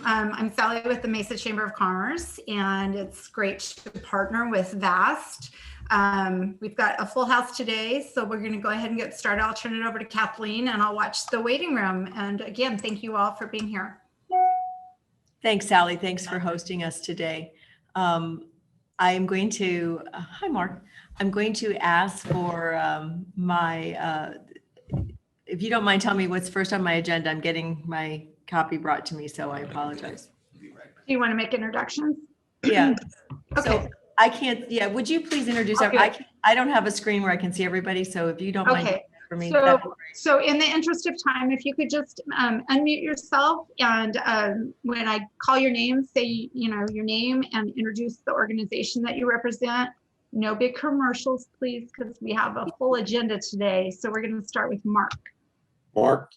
I'm Sally with the Mesa Chamber of Commerce, and it's great to partner with VAST. We've got a full house today, so we're going to go ahead and get started. I'll turn it over to Kathleen, and I'll watch the waiting room. And again, thank you all for being here. Thanks, Sally. Thanks for hosting us today. I'm going to, hi, Mark. I'm going to ask for if you don't mind telling me what's first on my agenda. I'm getting my copy brought to me, so I apologize. Do you want to make introductions? Yeah. Okay. So I can't, yeah, would you please introduce, I don't have a screen where I can see everybody, so if you don't mind for me. So in the interest of time, if you could just unmute yourself, and when I call your name, say your name and introduce the organization that you represent. No big commercials, please, because we have a full agenda today. So we're going to start with Mark. Mark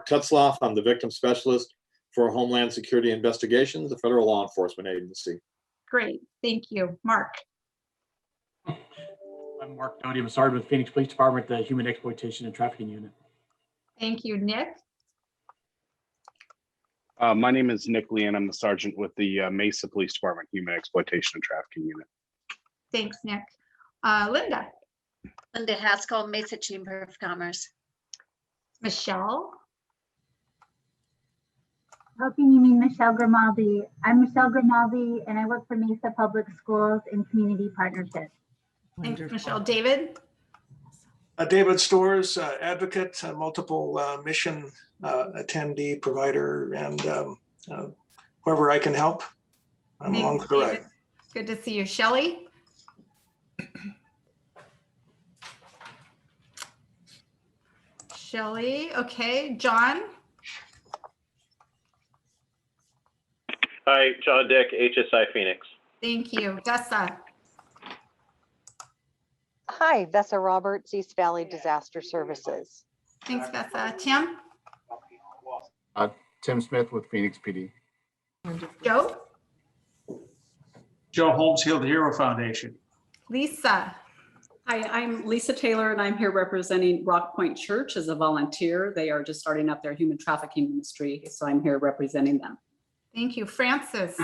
Tutzloff. I'm the victim specialist for Homeland Security Investigations, a federal law enforcement agency. Great, thank you. Mark. I'm Mark Doty. I'm a sergeant with Phoenix Police Department, the Human Exploitation and Trafficking Unit. Thank you. Nick. My name is Nick Lee, and I'm the sergeant with the Mesa Police Department, Human Exploitation and Trafficking Unit. Thanks, Nick. Linda. Linda Haskell, Mesa Chamber of Commerce. Michelle. Hoping you mean Michelle Grimaldi. I'm Michelle Grimaldi, and I work for Mesa Public Schools in Community Partnerships. Thanks, Michelle. David. David Storrs, advocate, multiple mission attendee, provider, and whoever I can help, I'm along for the ride. Good to see you. Shelley. Shelley, okay. John. Hi, John Dick, HSI Phoenix. Thank you. Dessa. Hi, Vessa Roberts, East Valley Disaster Services. Thanks, Vessa. Tim. Tim Smith with Phoenix PD. Joe. Joe Holmes, Heal the Hero Foundation. Lisa. Hi, I'm Lisa Taylor, and I'm here representing Rock Point Church as a volunteer. They are just starting up their human trafficking ministry, so I'm here representing them. Thank you. Francis.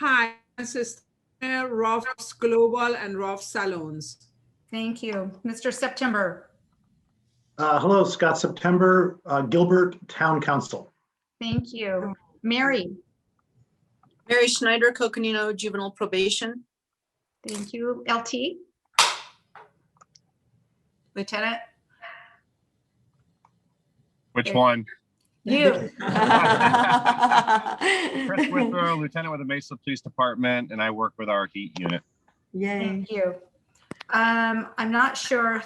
Hi, this is Rolf's Global and Rolf Salons. Thank you. Mr. September. Hello, Scott September, Gilbert Town Council. Thank you. Mary. Mary Schneider, Coconino Juvenile Probation. Thank you. LT. Lieutenant. Which one? You. Chris Withrow, Lieutenant with the Mesa Police Department, and I work with our heat unit. Yay. Thank you. I'm not sure.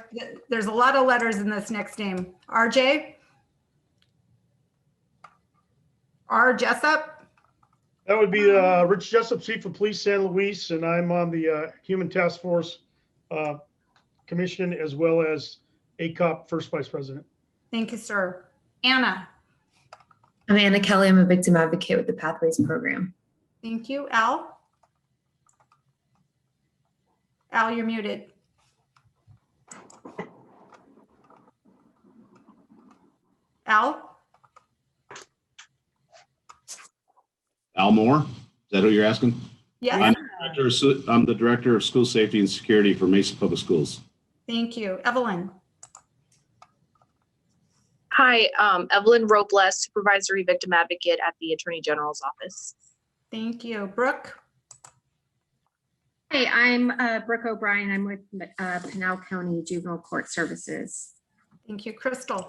There's a lot of letters in this next name. RJ? R. Jessup? That would be Rich Jessup, Chief of Police, San Luis, and I'm on the Human Task Force Commission, as well as ACOP First Vice President. Thank you, sir. Anna? I'm Anna Kelly. I'm a victim advocate with the Pathways program. Thank you. Al? Al, you're muted. Al? Al Moore, is that who you're asking? Yes. I'm the Director of School Safety and Security for Mesa Public Schools. Thank you. Evelyn? Hi, Evelyn Robles, Supervisory Victim Advocate at the Attorney General's Office. Thank you. Brooke? Hey, I'm Brooke O'Brien. I'm with Pinal County Juvenile Court Services. Thank you. Crystal?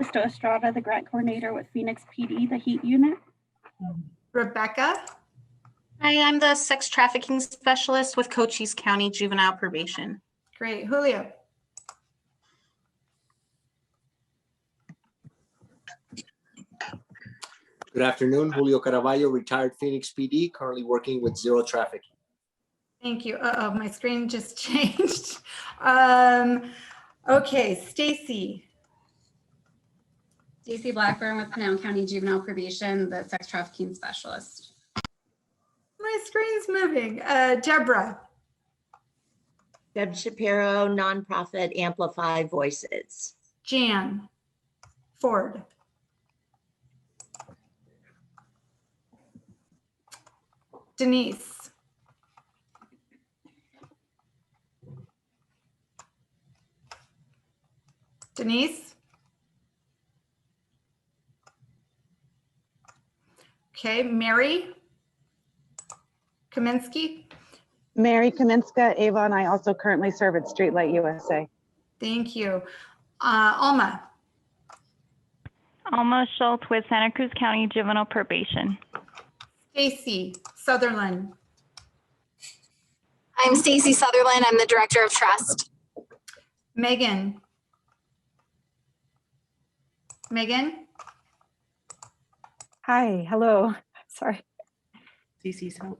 Krista Estrada, the grant coordinator with Phoenix PD, the heat unit. Rebecca? Hi, I'm the sex trafficking specialist with Cochise County Juvenile Probation. Great. Julio? Good afternoon, Julio Caraballo, retired Phoenix PD, currently working with Zero Trafficking. Thank you. Uh-oh, my screen just changed. Okay, Stacy. Stacey Blackburn with Pinal County Juvenile Probation, the sex trafficking specialist. My screen's moving. Deborah. Deb Shapiro, nonprofit Amplify Voices. Jan Ford. Denise. Denise? Okay, Mary Kaminsky. Mary Kaminska, Ava, and I also currently serve at Streetlight USA. Thank you. Alma. Alma Schultz with Santa Cruz County Juvenile Probation. Stacy Sutherland. I'm Stacy Sutherland. I'm the Director of Trust. Megan. Megan? Hi, hello. Sorry. CC's help.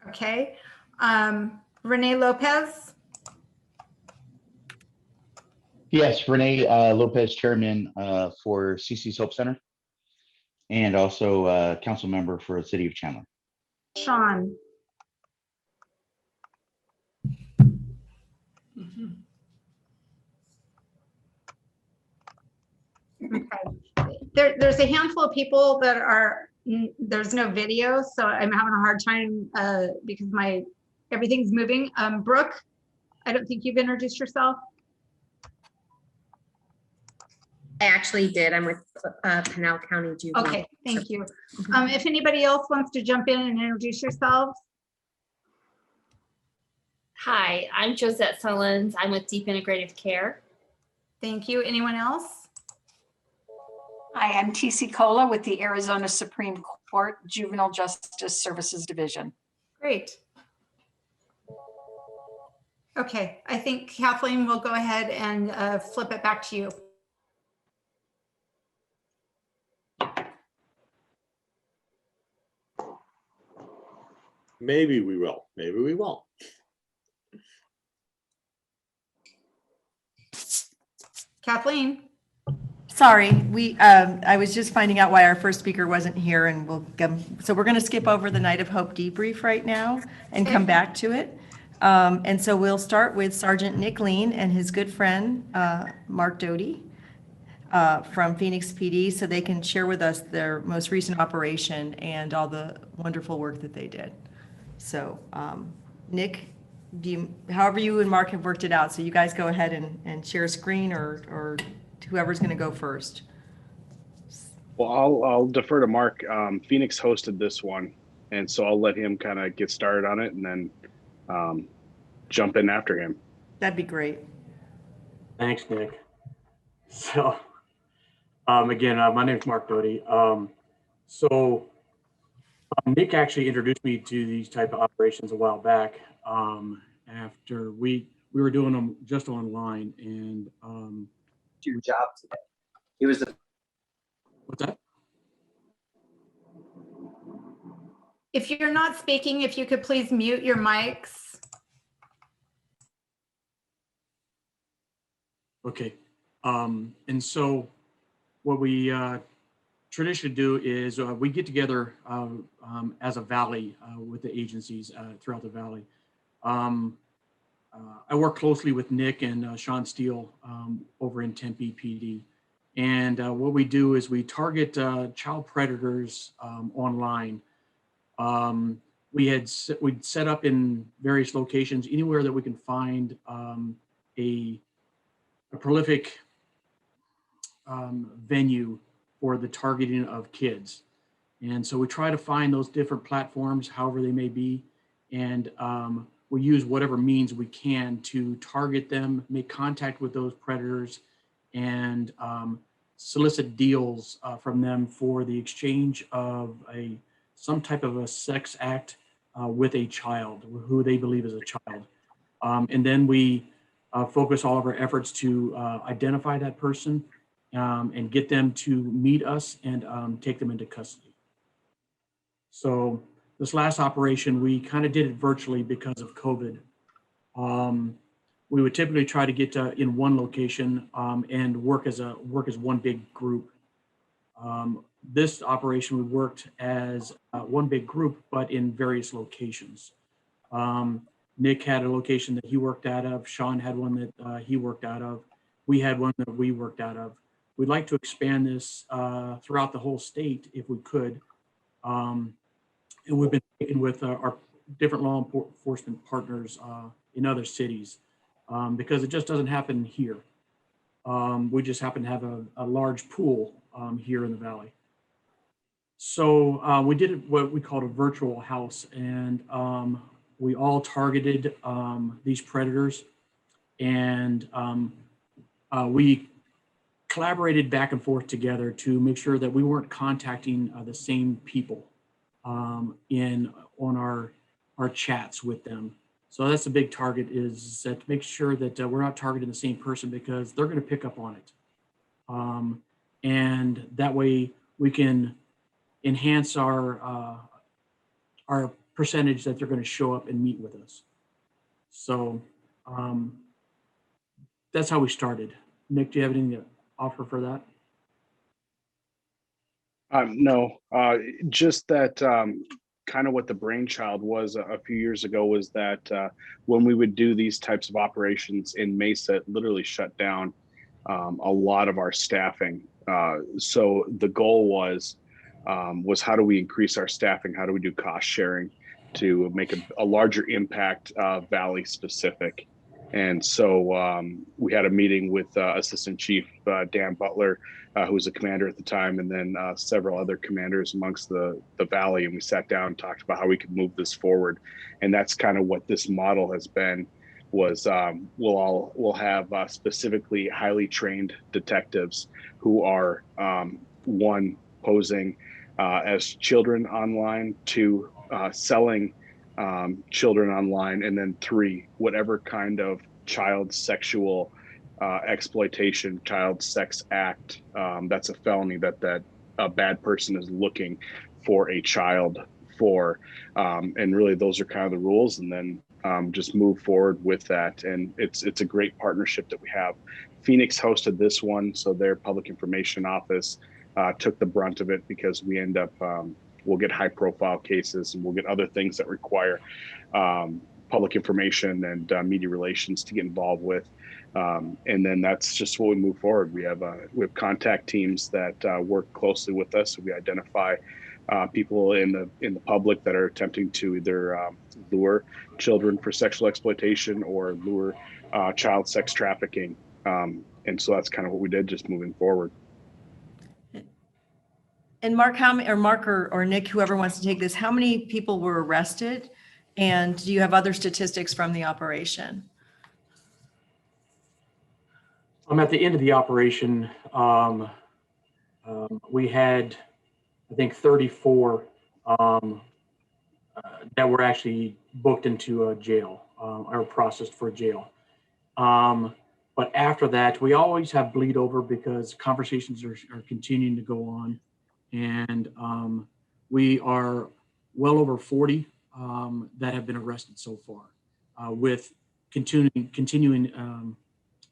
Okay. Renee Lopez. Yes, Renee Lopez, Chairman for CC's Hope Center, and also council member for the City of Chandler. Sean. Okay. There's a handful of people that are, there's no video, so I'm having a hard time because everything's moving. Brooke, I don't think you've introduced yourself. I actually did. I'm with Pinal County Juvenile. Okay, thank you. If anybody else wants to jump in and introduce yourselves. Hi, I'm Josette Sullins. I'm with Deep Integrative Care. Thank you. Anyone else? Hi, I'm TC Cola with the Arizona Supreme Court Juvenile Justice Services Division. Great. Okay, I think Kathleen will go ahead and flip it back to you. Maybe we will, maybe we won't. Kathleen. Sorry, I was just finding out why our first speaker wasn't here, and so we're going to skip over the Night of Hope debrief right now and come back to it. And so we'll start with Sergeant Nick Lean and his good friend, Mark Doty from Phoenix PD, so they can share with us their most recent operation and all the wonderful work that they did. So Nick, however you and Mark have worked it out, so you guys go ahead and share a screen or whoever's going to go first. Well, I'll defer to Mark. Phoenix hosted this one, and so I'll let him kind of get started on it and then jump in after him. That'd be great. Thanks, Nick. So, again, my name is Mark Doty. Nick actually introduced me to these type of operations a while back after we were doing them just online, and your job today. He was the. What's that? If you're not speaking, if you could please mute your mics. Okay. And so what we traditionally do is we get together as a valley with the agencies throughout the valley. I work closely with Nick and Sean Steele over in Tempe PD. And what we do is we target child predators online. We'd set up in various locations, anywhere that we can find a prolific venue for the targeting of kids. And so we try to find those different platforms, however they may be, and we use whatever means we can to target them, make contact with those predators, and solicit deals from them for the exchange of some type of a sex act with a child, who they believe is a child. And then we focus all of our efforts to identify that person and get them to meet us and take them into custody. So this last operation, we kind of did it virtually because of COVID. We would typically try to get in one location and work as one big group. This operation, we worked as one big group, but in various locations. Nick had a location that he worked out of. Sean had one that he worked out of. We had one that we worked out of. We'd like to expand this throughout the whole state if we could. And we've been speaking with our different law enforcement partners in other cities because it just doesn't happen here. We just happen to have a large pool here in the Valley. So we did what we called a virtual house, and we all targeted these predators, and we collaborated back and forth together to make sure that we weren't contacting the same people on our chats with them. So that's a big target, is that to make sure that we're not targeting the same person, because they're going to pick up on it. And that way we can enhance our percentage that they're going to show up and meet with us. So that's how we started. Nick, do you have anything to offer for that? No, just that kind of what the brainchild was a few years ago was that when we would do these types of operations in Mesa, it literally shut down a lot of our staffing. So the goal was how do we increase our staffing? How do we do cost sharing to make a larger impact Valley specific? And so we had a meeting with Assistant Chief Dan Butler, who was a commander at the time, and then several other commanders amongst the Valley. And we sat down and talked about how we could move this forward. And that's kind of what this model has been, was we'll have specifically highly trained detectives who are one, posing as children online, two, selling children online, and then three, whatever kind of child sexual exploitation, child sex act that's a felony that a bad person is looking for a child for, and really those are kind of the rules, and then just move forward with that. And it's a great partnership that we have. Phoenix hosted this one, so their public information office took the brunt of it, because we end up we'll get high profile cases, and we'll get other things that require public information and media relations to get involved with. And then that's just what we move forward. We have contact teams that work closely with us. We identify people in the public that are attempting to either lure children for sexual exploitation or lure child sex trafficking. And so that's kind of what we did, just moving forward. And Mark, or Nick, whoever wants to take this, how many people were arrested? And do you have other statistics from the operation? At the end of the operation, we had, I think, 34 that were actually booked into a jail or processed for jail. But after that, we always have bleed over, because conversations are continuing to go on. And we are well over 40 that have been arrested so far, with continuing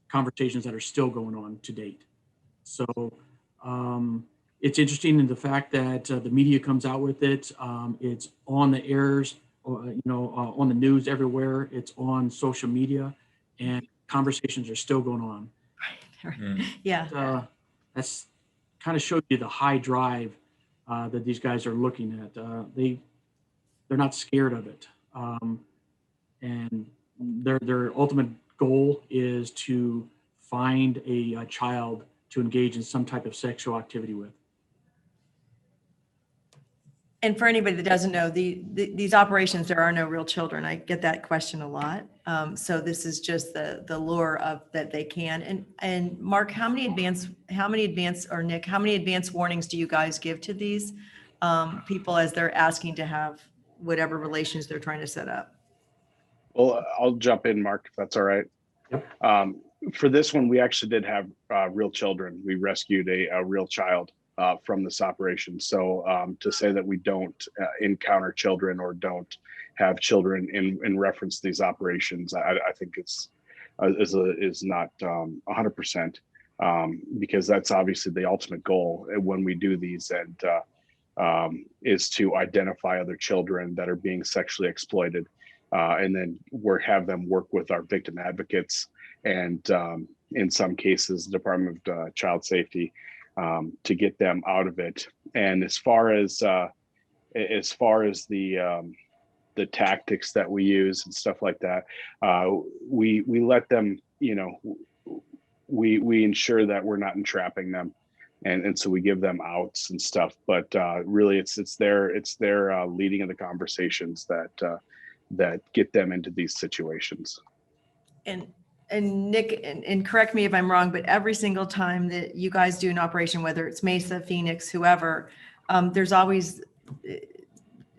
conversations that are still going on to date. So it's interesting in the fact that the media comes out with it. It's on the airs, on the news everywhere. It's on social media, and conversations are still going on. Yeah. That's kind of shows you the high drive that these guys are looking at. They're not scared of it, and their ultimate goal is to find a child to engage in some type of sexual activity with. And for anybody that doesn't know, these operations, there are no real children. I get that question a lot. So this is just the lure of that they can. And Mark, how many advance, or Nick, how many advance warnings do you guys give to these people as they're asking to have whatever relations they're trying to set up? Well, I'll jump in, Mark, if that's all right. Yep. For this one, we actually did have real children. We rescued a real child from this operation. So to say that we don't encounter children or don't have children in reference to these operations, I think is not 100%, because that's obviously the ultimate goal when we do these, and is to identify other children that are being sexually exploited, and then have them work with our victim advocates, and in some cases, the Department of Child Safety, to get them out of it. And as far as as far as the tactics that we use and stuff like that, we let them, we ensure that we're not entrapping them, and so we give them outs and stuff. But really, it's their leading of the conversations that get them into these situations. And Nick, and correct me if I'm wrong, but every single time that you guys do an operation, whether it's Mesa, Phoenix, whoever, there's always,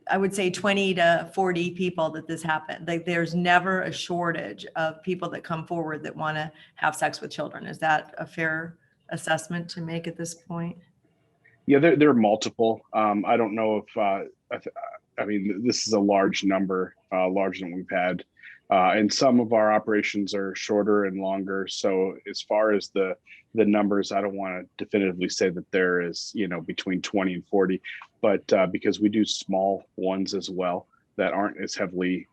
I would say 20 to 40 people that this happened. Like there's never a shortage of people that come forward that want to have sex with children. Is that a fair assessment to make at this point? Yeah, there are multiple. I don't know if, I mean, this is a large number, larger than we've had. And some of our operations are shorter and longer. So as far as the numbers, I don't want to definitively say that there is, between 20 and 40, but because we do small ones as well that aren't as heavily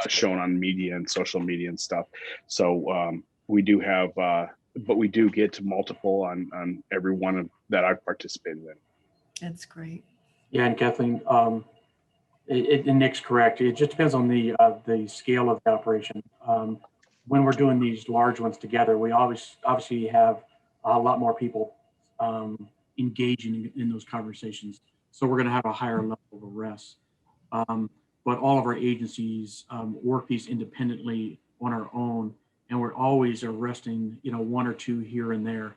shown on media and social media and stuff. So we do have, but we do get to multiple on every one that I've participated in. That's great. Yeah, and Kathleen, and Nick's correct. It just depends on the scale of the operation. When we're doing these large ones together, we obviously have a lot more people engaging in those conversations. So we're going to have a higher level of arrests. But all of our agencies work these independently on our own, and we're always arresting, one or two here and there.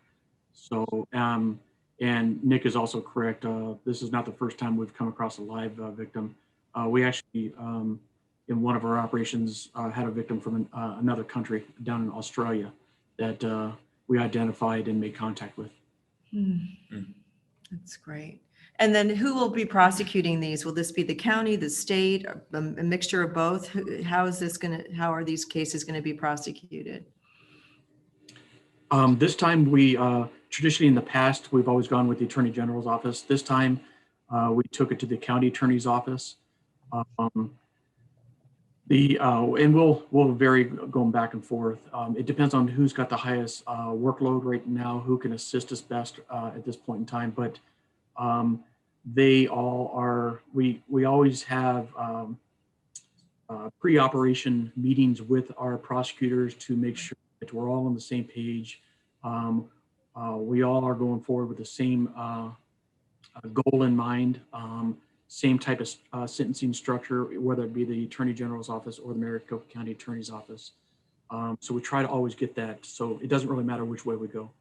So, and Nick is also correct. This is not the first time we've come across a live victim. We actually, in one of our operations, had a victim from another country down in Australia that we identified and made contact with. That's great. And then who will be prosecuting these? Will this be the county, the state, a mixture of both? How are these cases going to be prosecuted? This time we, traditionally in the past, we've always gone with the Attorney General's office. This time we took it to the county attorney's office. And we'll vary going back and forth. It depends on who's got the highest workload right now, who can assist us best at this point in time. But they all are, we always have pre-operation meetings with our prosecutors to make sure that we're all on the same page. We all are going forward with the same goal in mind. Same type of sentencing structure, whether it be the Attorney General's office or the Maricopa County Attorney's office. So we try to always get that. So it doesn't really matter which way we go.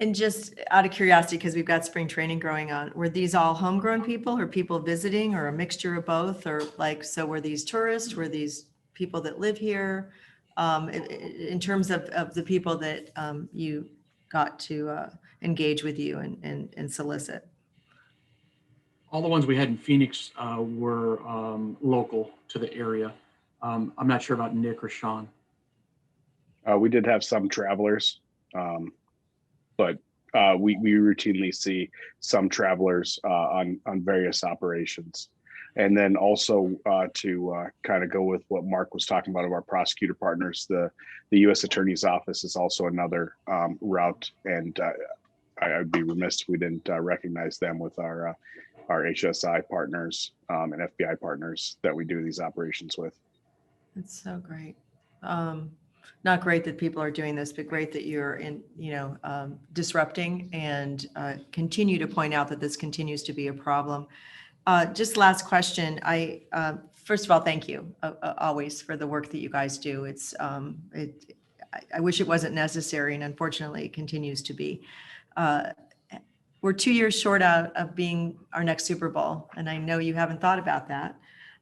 And just out of curiosity, because we've got spring training going on, were these all homegrown people or people visiting or a mixture of both? Or so were these tourists? Were these people that live here? In terms of the people that you got to engage with you and solicit? All the ones we had in Phoenix were local to the area. I'm not sure about Nick or Sean. We did have some travelers, but we routinely see some travelers on various operations. And then also to kind of go with what Mark was talking about of our prosecutor partners, the U.S. Attorney's Office is also another route. And I would be remiss if we didn't recognize them with our HSI partners and FBI partners that we do these operations with. That's so great. Not great that people are doing this, but great that you're disrupting and continue to point out that this continues to be a problem. Just last question. First of all, thank you always for the work that you guys do. I wish it wasn't necessary, and unfortunately it continues to be. We're 2 years short out of being our next Super Bowl, and I know you haven't thought about that.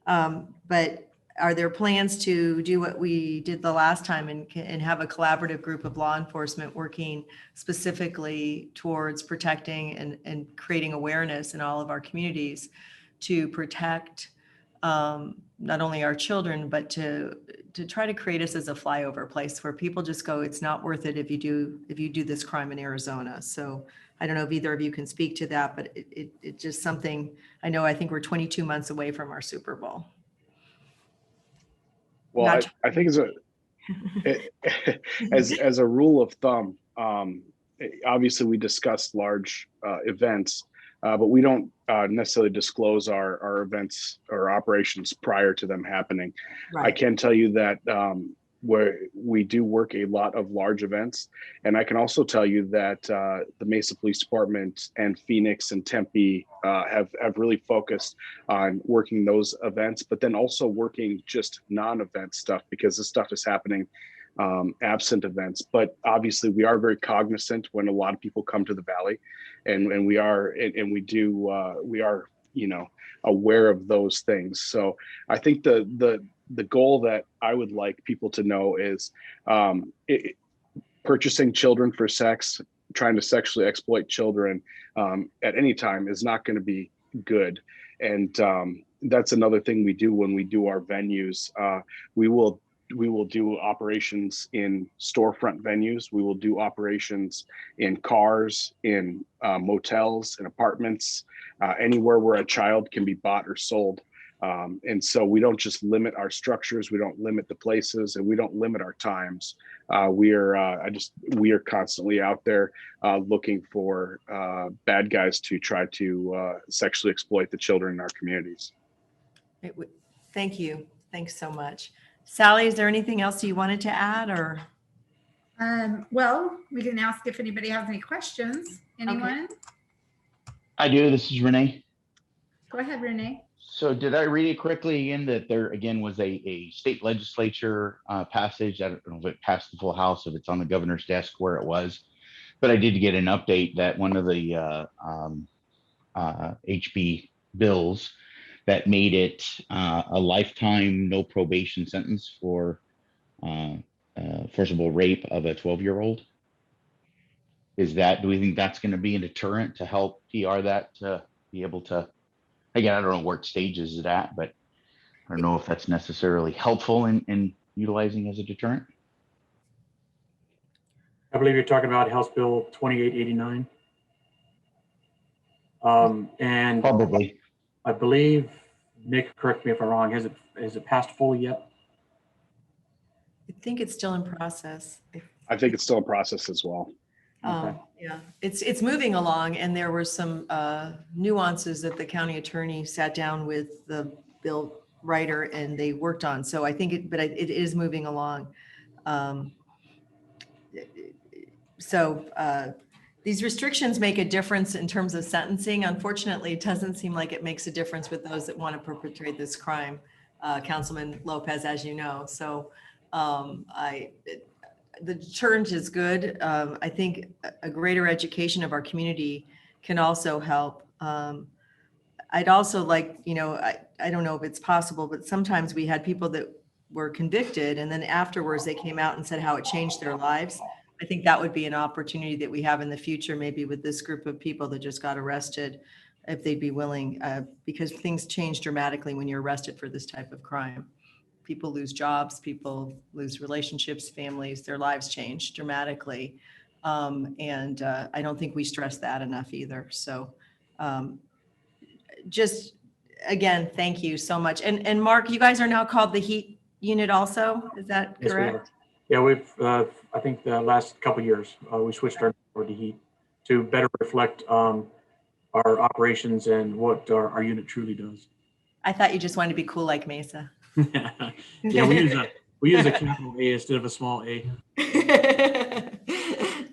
But are there plans to do what we did the last time and have a collaborative group of law enforcement working specifically towards protecting and creating awareness in all of our communities to protect not only our children, but to try to create us as a flyover place where people just go, it's not worth it if you do this crime in Arizona. So I don't know if either of you can speak to that, but it's just something. I think we're 22 months away from our Super Bowl. Well, I think as a rule of thumb, obviously we discussed large events, but we don't necessarily disclose our events or operations prior to them happening. I can tell you that where we do work a lot of large events, and I can also tell you that the Mesa Police Department and Phoenix and Tempe have really focused on working those events, but then also working just non-event stuff, because this stuff is happening absent events. But obviously we are very cognizant when a lot of people come to the Valley, and we are aware of those things. So I think the goal that I would like people to know is purchasing children for sex, trying to sexually exploit children at any time is not going to be good. And that's another thing we do when we do our venues. We will do operations in storefront venues. We will do operations in cars, in motels, in apartments, anywhere where a child can be bought or sold. And so we don't just limit our structures, we don't limit the places, and we don't limit our times. We are constantly out there looking for bad guys to try to sexually exploit the children in our communities. Thank you. Thanks so much. Sally, is there anything else you wanted to add, or? Well, we didn't ask if anybody has any questions. Anyone? Okay. I do. This is Renee. Go ahead, Renee. So did I read it correctly again that there again was a state legislature passage? I don't know if it passed the full House, if it's on the governor's desk where it was, but I did get an update that one of the HB bills that made it a lifetime no probation sentence for forcible rape of a 12-year-old. Do we think that's going to be a deterrent to help PR that to be able to, again, I don't know what stages it's at, but I don't know if that's necessarily helpful in utilizing as a deterrent. I believe you're talking about House Bill 2889. And probably, I believe, Nick, correct me if I'm wrong, has it passed fully yet? I think it's still in process. I think it's still in process as well. Yeah, it's moving along, and there were some nuances that the county attorney sat down with the bill writer and they worked on. So I think it is moving along. These restrictions make a difference in terms of sentencing. Unfortunately, it doesn't seem like it makes a difference with those that want to perpetrate this crime, Councilman Lopez, as you know. So the deterrent is good. I think a greater education of our community can also help. I'd also like, I don't know if it's possible, but sometimes we had people that were convicted and then afterwards they came out and said how it changed their lives. I think that would be an opportunity that we have in the future, maybe with this group of people that just got arrested, if they'd be willing, because things change dramatically when you're arrested for this type of crime. People lose jobs, people lose relationships, families, their lives change dramatically. And I don't think we stress that enough either. So just, again, thank you so much. And Mark, you guys are now called the HEAT unit also, is that correct? Yeah, we've, I think the last couple of years, we switched our to HEAT to better reflect our operations and what our unit truly does. I thought you just wanted to be cool like Mesa. Yeah, we use a capital A instead of a small a.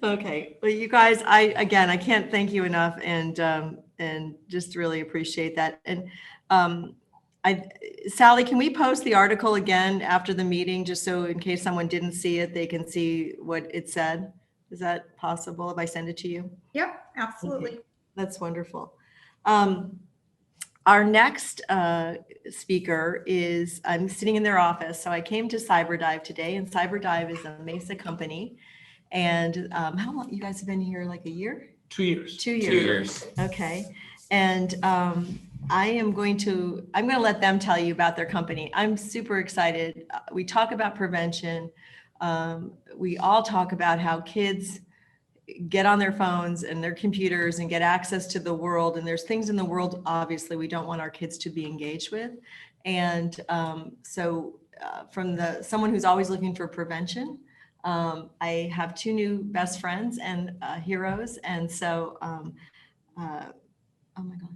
Okay, well, you guys, I can't thank you enough, and just really appreciate that. And Sally, can we post the article again after the meeting, just so in case someone didn't see it, they can see what it said? Is that possible if I send it to you? Yep, absolutely. Okay. That's wonderful. Our next speaker is, I'm sitting in their office. So I came to Cyberknife today, and Cyberknife is a Mesa company. And how long, you guys have been here, like a year? 2 years. 2 years. 2 years. Okay. And I'm going to let them tell you about their company. I'm super excited. We talk about prevention. We all talk about how kids get on their phones and their computers and get access to the world. And there's things in the world, obviously, we don't want our kids to be engaged with. And from someone who's always looking for prevention, I have 2 new best friends and heroes. And so Oh my gosh.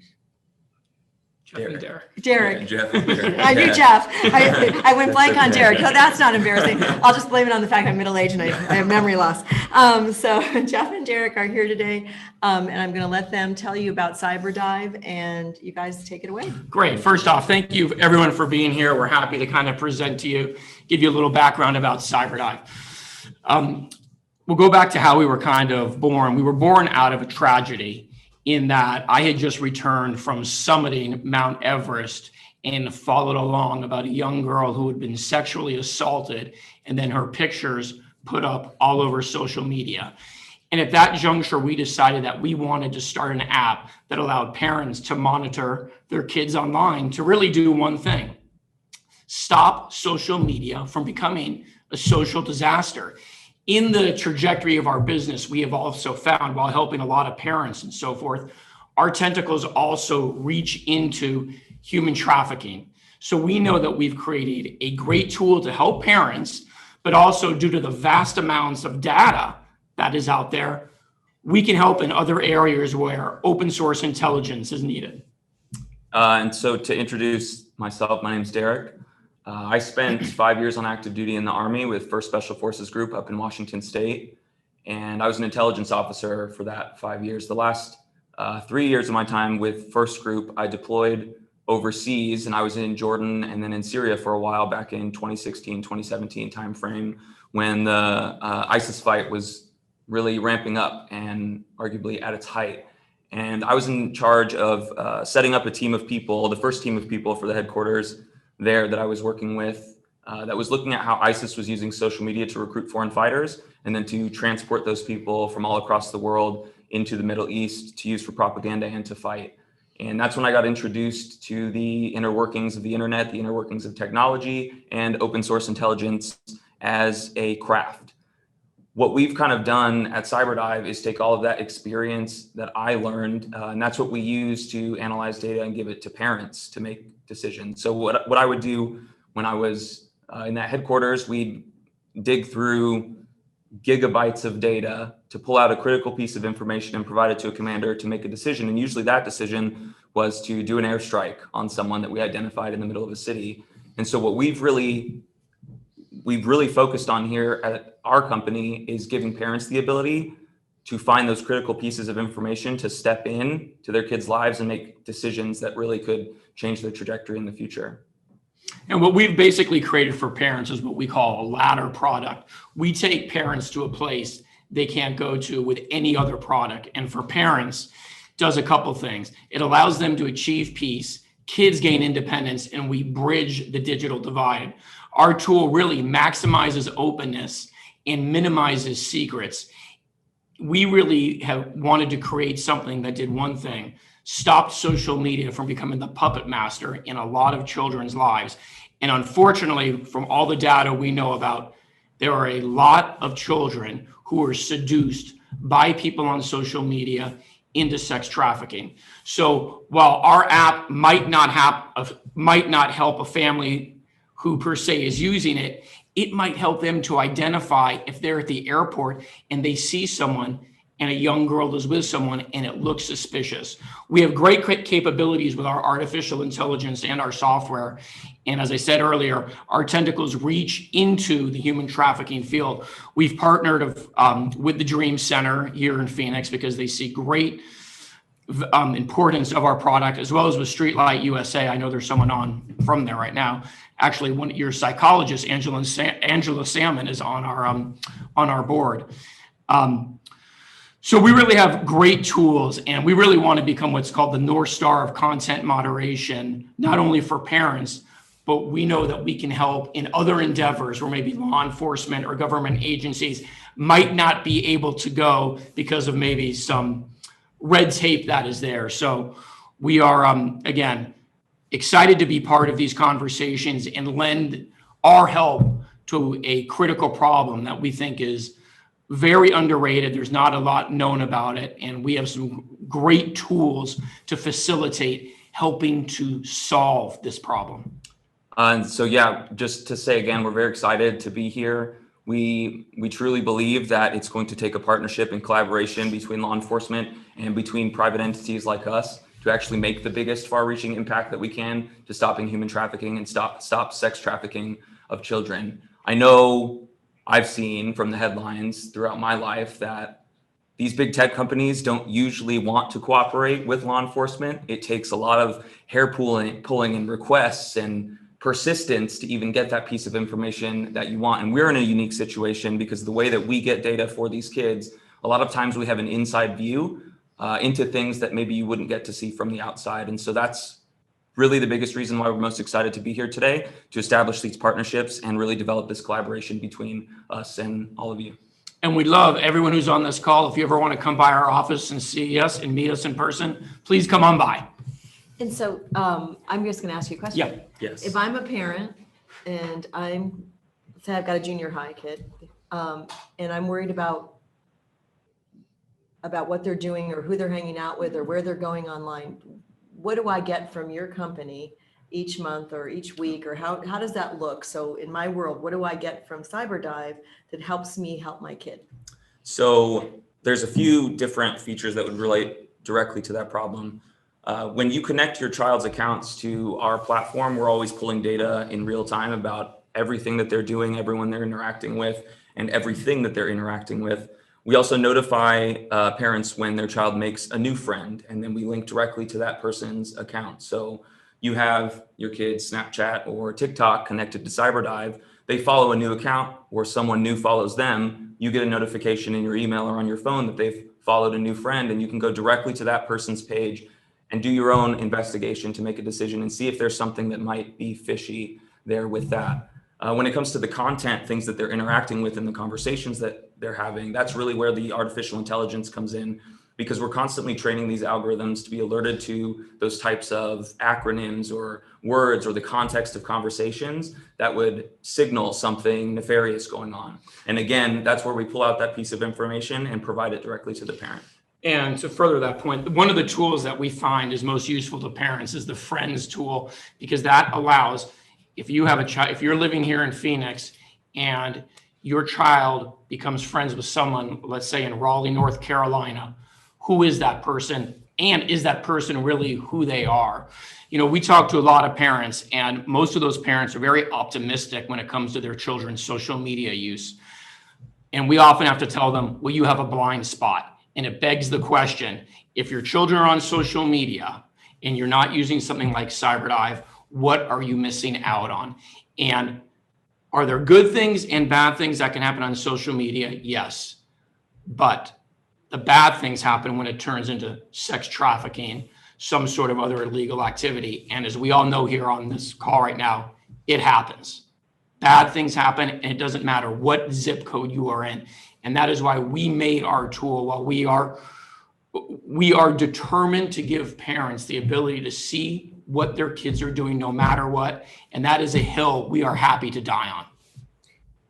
Derek. Jeff. Yeah, Jeff. I knew Jeff. I went blank on okay. Derek. No, that's not embarrassing. I'll just blame it on the fact I'm middle-aged and I have memory loss. So Jeff and Derek are here today, and I'm going to let them tell you about Cyberdive, and you guys take it away. Great. First off, thank you everyone for being here. We're happy to kind of present to you, give you a little background about Cyberdive. We'll go back to how we were kind of born. We were born out of a tragedy in that I had just returned from summiting Mount Everest and followed along about a young girl who had been sexually assaulted and then her pictures put up all over social media. And at that juncture, we decided that we wanted to start an app that allowed parents to monitor their kids online to really do one thing: stop social media from becoming a social disaster. In the trajectory of our business, we have also found, while helping a lot of parents and so forth, our tentacles also reach into human trafficking. So we know that we've created a great tool to help parents, but also due to the vast amounts of data that is out there, we can help in other areas where open source intelligence is needed. And so to introduce myself, my name is Derek. I spent 5 years on active duty in the Army with 1st Special Forces Group up in Washington State. And I was an intelligence officer for that 5 years. The last 3 years of my time with 1st Group, I deployed overseas, and I was in Jordan and then in Syria for a while back in 2016, 2017 timeframe, when the ISIS fight was really ramping up and arguably at its height. And I was in charge of setting up a team of people, the first team of people for the headquarters there that I was working with, that was looking at how ISIS was using social media to recruit foreign fighters and then to transport those people from all across the world into the Middle East to use for propaganda and to fight. And that's when I got introduced to the inner workings of the internet, the inner workings of technology, and open source intelligence as a craft. What we've kind of done at Cyberdive is take all of that experience that I learned, and that's what we use to analyze data and give it to parents to make decisions. So what I would do when I was in that headquarters, we'd dig through gigabytes of data to pull out a critical piece of information and provide it to a commander to make a decision. And usually that decision was to do an airstrike on someone that we identified in the middle of a city. And so what we've really focused on here at our company is giving parents the ability to find those critical pieces of information to step in to their kids' lives and make decisions that really could change their trajectory in the future. And what we've basically created for parents is what we call a ladder product. We take parents to a place they can't go to with any other product. And for parents, it does a couple things. It allows them to achieve peace, kids gain independence, and we bridge the digital divide. Our tool really maximizes openness and minimizes secrets. We really have wanted to create something that did one thing: stopped social media from becoming the puppet master in a lot of children's lives. And unfortunately, from all the data we know about, there are a lot of children who are seduced by people on social media into sex trafficking. So while our app might not help a family who per se is using it, it might help them to identify if they're at the airport and they see someone and a young girl is with someone and it looks suspicious. We have great capabilities with our artificial intelligence and our software. And as I said earlier, our tentacles reach into the human trafficking field. We've partnered with the Dream Center here in Phoenix because they see great importance of our product, as well as with Streetlight USA. I know there's someone on from there right now. Actually, one of your psychologists, Angela Salmon, is on our board. So we really have great tools, and we really want to become what's called the North Star of content moderation, not only for parents, but we know that we can help in other endeavors where maybe law enforcement or government agencies might not be able to go because of maybe some red tape that is there. So we are, again, excited to be part of these conversations and lend our help to a critical problem that we think is very underrated. There's not a lot known about it, and we have some great tools to facilitate helping to solve this problem. And so, yeah, just to say again, we're very excited to be here. We truly believe that it's going to take a partnership and collaboration between law enforcement and between private entities like us to to actually make the biggest far-reaching impact that we can to stopping human trafficking and stop sex trafficking of children. I know I've seen from the headlines throughout my life that these big tech companies don't usually want to cooperate with law enforcement. It takes a lot of hair pulling and requests and persistence to even get that piece of information that you want. And we're in a unique situation because the way that we get data for these kids, a lot of times we have an inside view into things that maybe you wouldn't get to see from the outside. And so that's really the biggest reason why we're most excited to be here today, to establish these partnerships and really develop this collaboration between us and all of you. And we love everyone who's on this call. If you ever want to come by our office and see us and meet us in person, please come on by. And so I'm just going to ask you a question. Yeah. Yes. If I'm a parent and say I've got a junior high kid, and I'm worried about what they're doing or who they're hanging out with or where they're going online, what do I get from your company each month or each week, or how does that look? So in my world, what do I get from Cyberdive that helps me help my kid? So there's a few different features that would relate directly to that problem. When you connect your child's accounts to our platform, we're always pulling data in real time about everything that they're doing, everyone they're interacting with, and everything that they're interacting with. We also notify parents when their child makes a new friend, and then we link directly to that person's account. So you have your kid's Snapchat or TikTok connected to Cyberdive, they follow a new account or someone new follows them, you get a notification in your email or on your phone that they've followed a new friend, and you can go directly to that person's page and do your own investigation to make a decision and see if there's something that might be fishy there with that. When it comes to the content, things that they're interacting with and the conversations that they're having, that's really where the artificial intelligence comes in, because we're constantly training these algorithms to be alerted to those types of acronyms or words or the context of conversations that would signal something nefarious going on. And again, that's where we pull out that piece of information and provide it directly to the parent. And to further that point, one of the tools that we find is most useful to parents is the Friends tool, because that allows, if you have a child, if you're living here in Phoenix and your child becomes friends with someone, let's say in Raleigh, North Carolina, who is that person? And is that person really who they are? You know, we talk to a lot of parents, and most of those parents are very optimistic when it comes to their children's social media use. And we often have to tell them, well, you have a blind spot. And it begs the question, if your children are on social media and you're not using something like Cyberdive, what are you missing out on? And are there good things and bad things that can happen on social media? Yes. But the bad things happen when it turns into sex trafficking, some sort of other illegal activity. And as we all know here on this call right now, it happens. Bad things happen, and it doesn't matter what zip code you are in. And that is why we made our tool. While we are determined to give parents the ability to see what their kids are doing no matter what. And that is a hill we are happy to die on.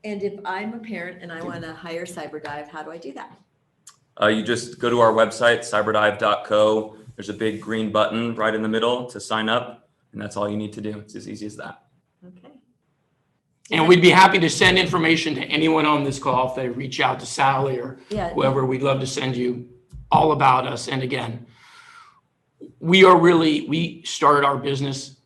And if I'm a parent and I want to hire Cyberdive, how do I do that? You just go to our website, cyberdive.co. There's a big green button right in the middle to sign up, and that's all you need to do. It's as easy as that. Okay. And we'd be happy to send information to anyone on this call if they reach out to Sally or whoever. We'd love to send you all about us. And again, we started our business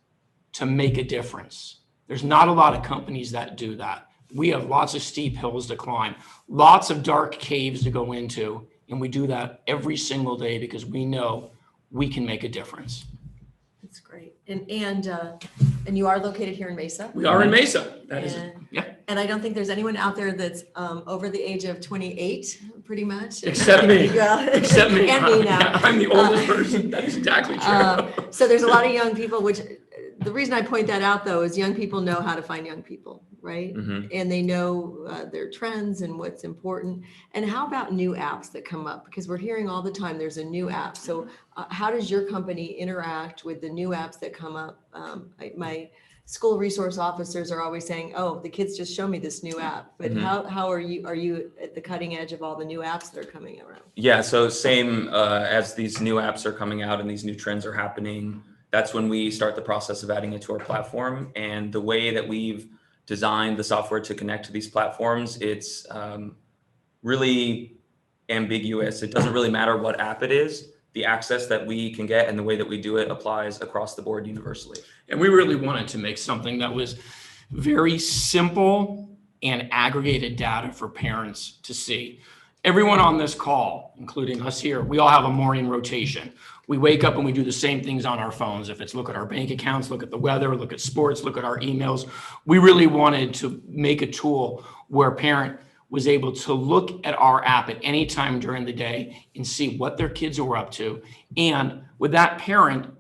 to make a difference. There's not a lot of companies that do that. We have lots of steep hills to climb, lots of dark caves to go into, and we do that every single day because we know we can make a difference. That's great. And you are located here in Mesa? We are in Mesa. And I don't think there's anyone out there that's over the age of 28, pretty much. Except me. Except me. And me now. I'm the oldest person. That is exactly true. So there's a lot of young people, which the reason I point that out, though, is young people know how to find young people, right? Mm-hmm. And they know their trends and what's important. And how about new apps that come up? Because we're hearing all the time there's a new app. So how does your company interact with the new apps that come up? My school resource officers are always saying, oh, the kids just show me this new app. But how are you at the cutting edge of all the new apps that are coming around? Yeah, so same as these new apps are coming out and these new trends are happening, that's when we start the process of adding it to our platform. And the way that we've designed the software to connect to these platforms, it's really ambiguous. It doesn't really matter what app it is. the access that we can get and the way that we do it applies across the board universally. And we really wanted to make something that was very simple and aggregated data for parents to see. Everyone on this call, including us here, we all have a morning rotation. We wake up and we do the same things on our phones. If it's look at our bank accounts, look at the weather, look at sports, look at our emails. We really wanted to make a tool where a parent was able to look at our app at any time during the day and see what their kids were up to. And with that parent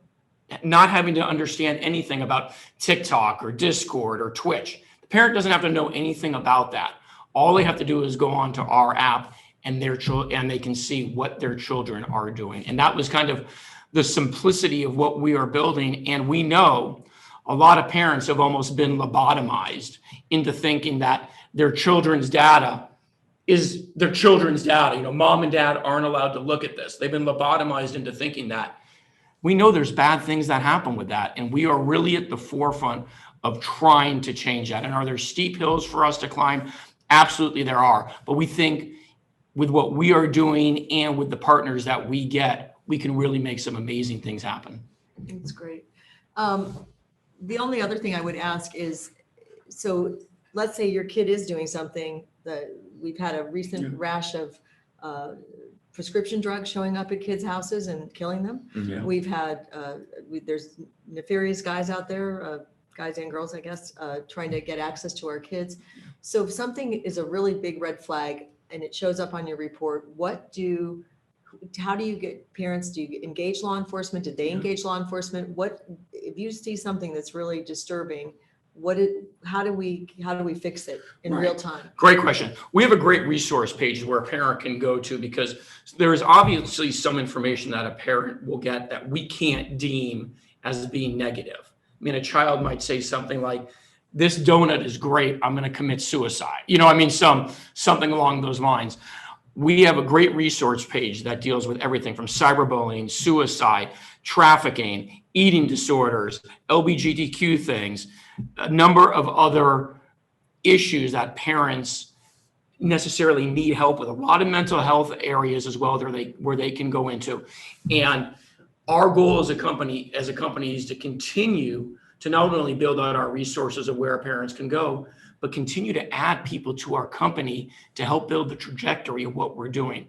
not having to understand anything about TikTok or Discord or Twitch, the parent doesn't have to know anything about that. All they have to do is go on to our app and they can see what their children are doing. And that was kind of the simplicity of what we are building. And we know a lot of parents have almost been lobotomized into thinking that their children's data is their children's data. You know, mom and dad aren't allowed to look at this. They've been lobotomized into thinking that. We know there's bad things that happen with that. And we are really at the forefront of trying to change that. And are there steep hills for us to climb? Absolutely there are. But we think with what we are doing and with the partners that we get, we can really make some amazing things happen. That's great. The only other thing I would ask is, so let's say your kid is doing something that we've had a recent rash of prescription drugs showing up at kids' houses and killing them. Yeah. We've had, there's nefarious guys out there, guys and girls, I guess, trying to get access to our kids. So if something is a really big red flag and it shows up on your report, how do you get parents? Do you engage law enforcement? Did they engage law enforcement? What, if you see something that's really disturbing, how do we fix it in real time? Great question. We have a great resource page where a parent can go to, because there is obviously some information that a parent will get that we can't deem as being negative. I mean, a child might say something like, "This donut is great, I'm going to commit suicide." You know, I mean, something along those lines. We have a great resource page that deals with everything from cyberbullying, suicide, trafficking, eating disorders, LGBTQ things, a number of other issues that parents necessarily need help with, a lot of mental health areas as well where they can go into. And our goal as a company is to continue to not only build out our resources of where parents can go, but continue to add people to our company to help build the trajectory of what we're doing.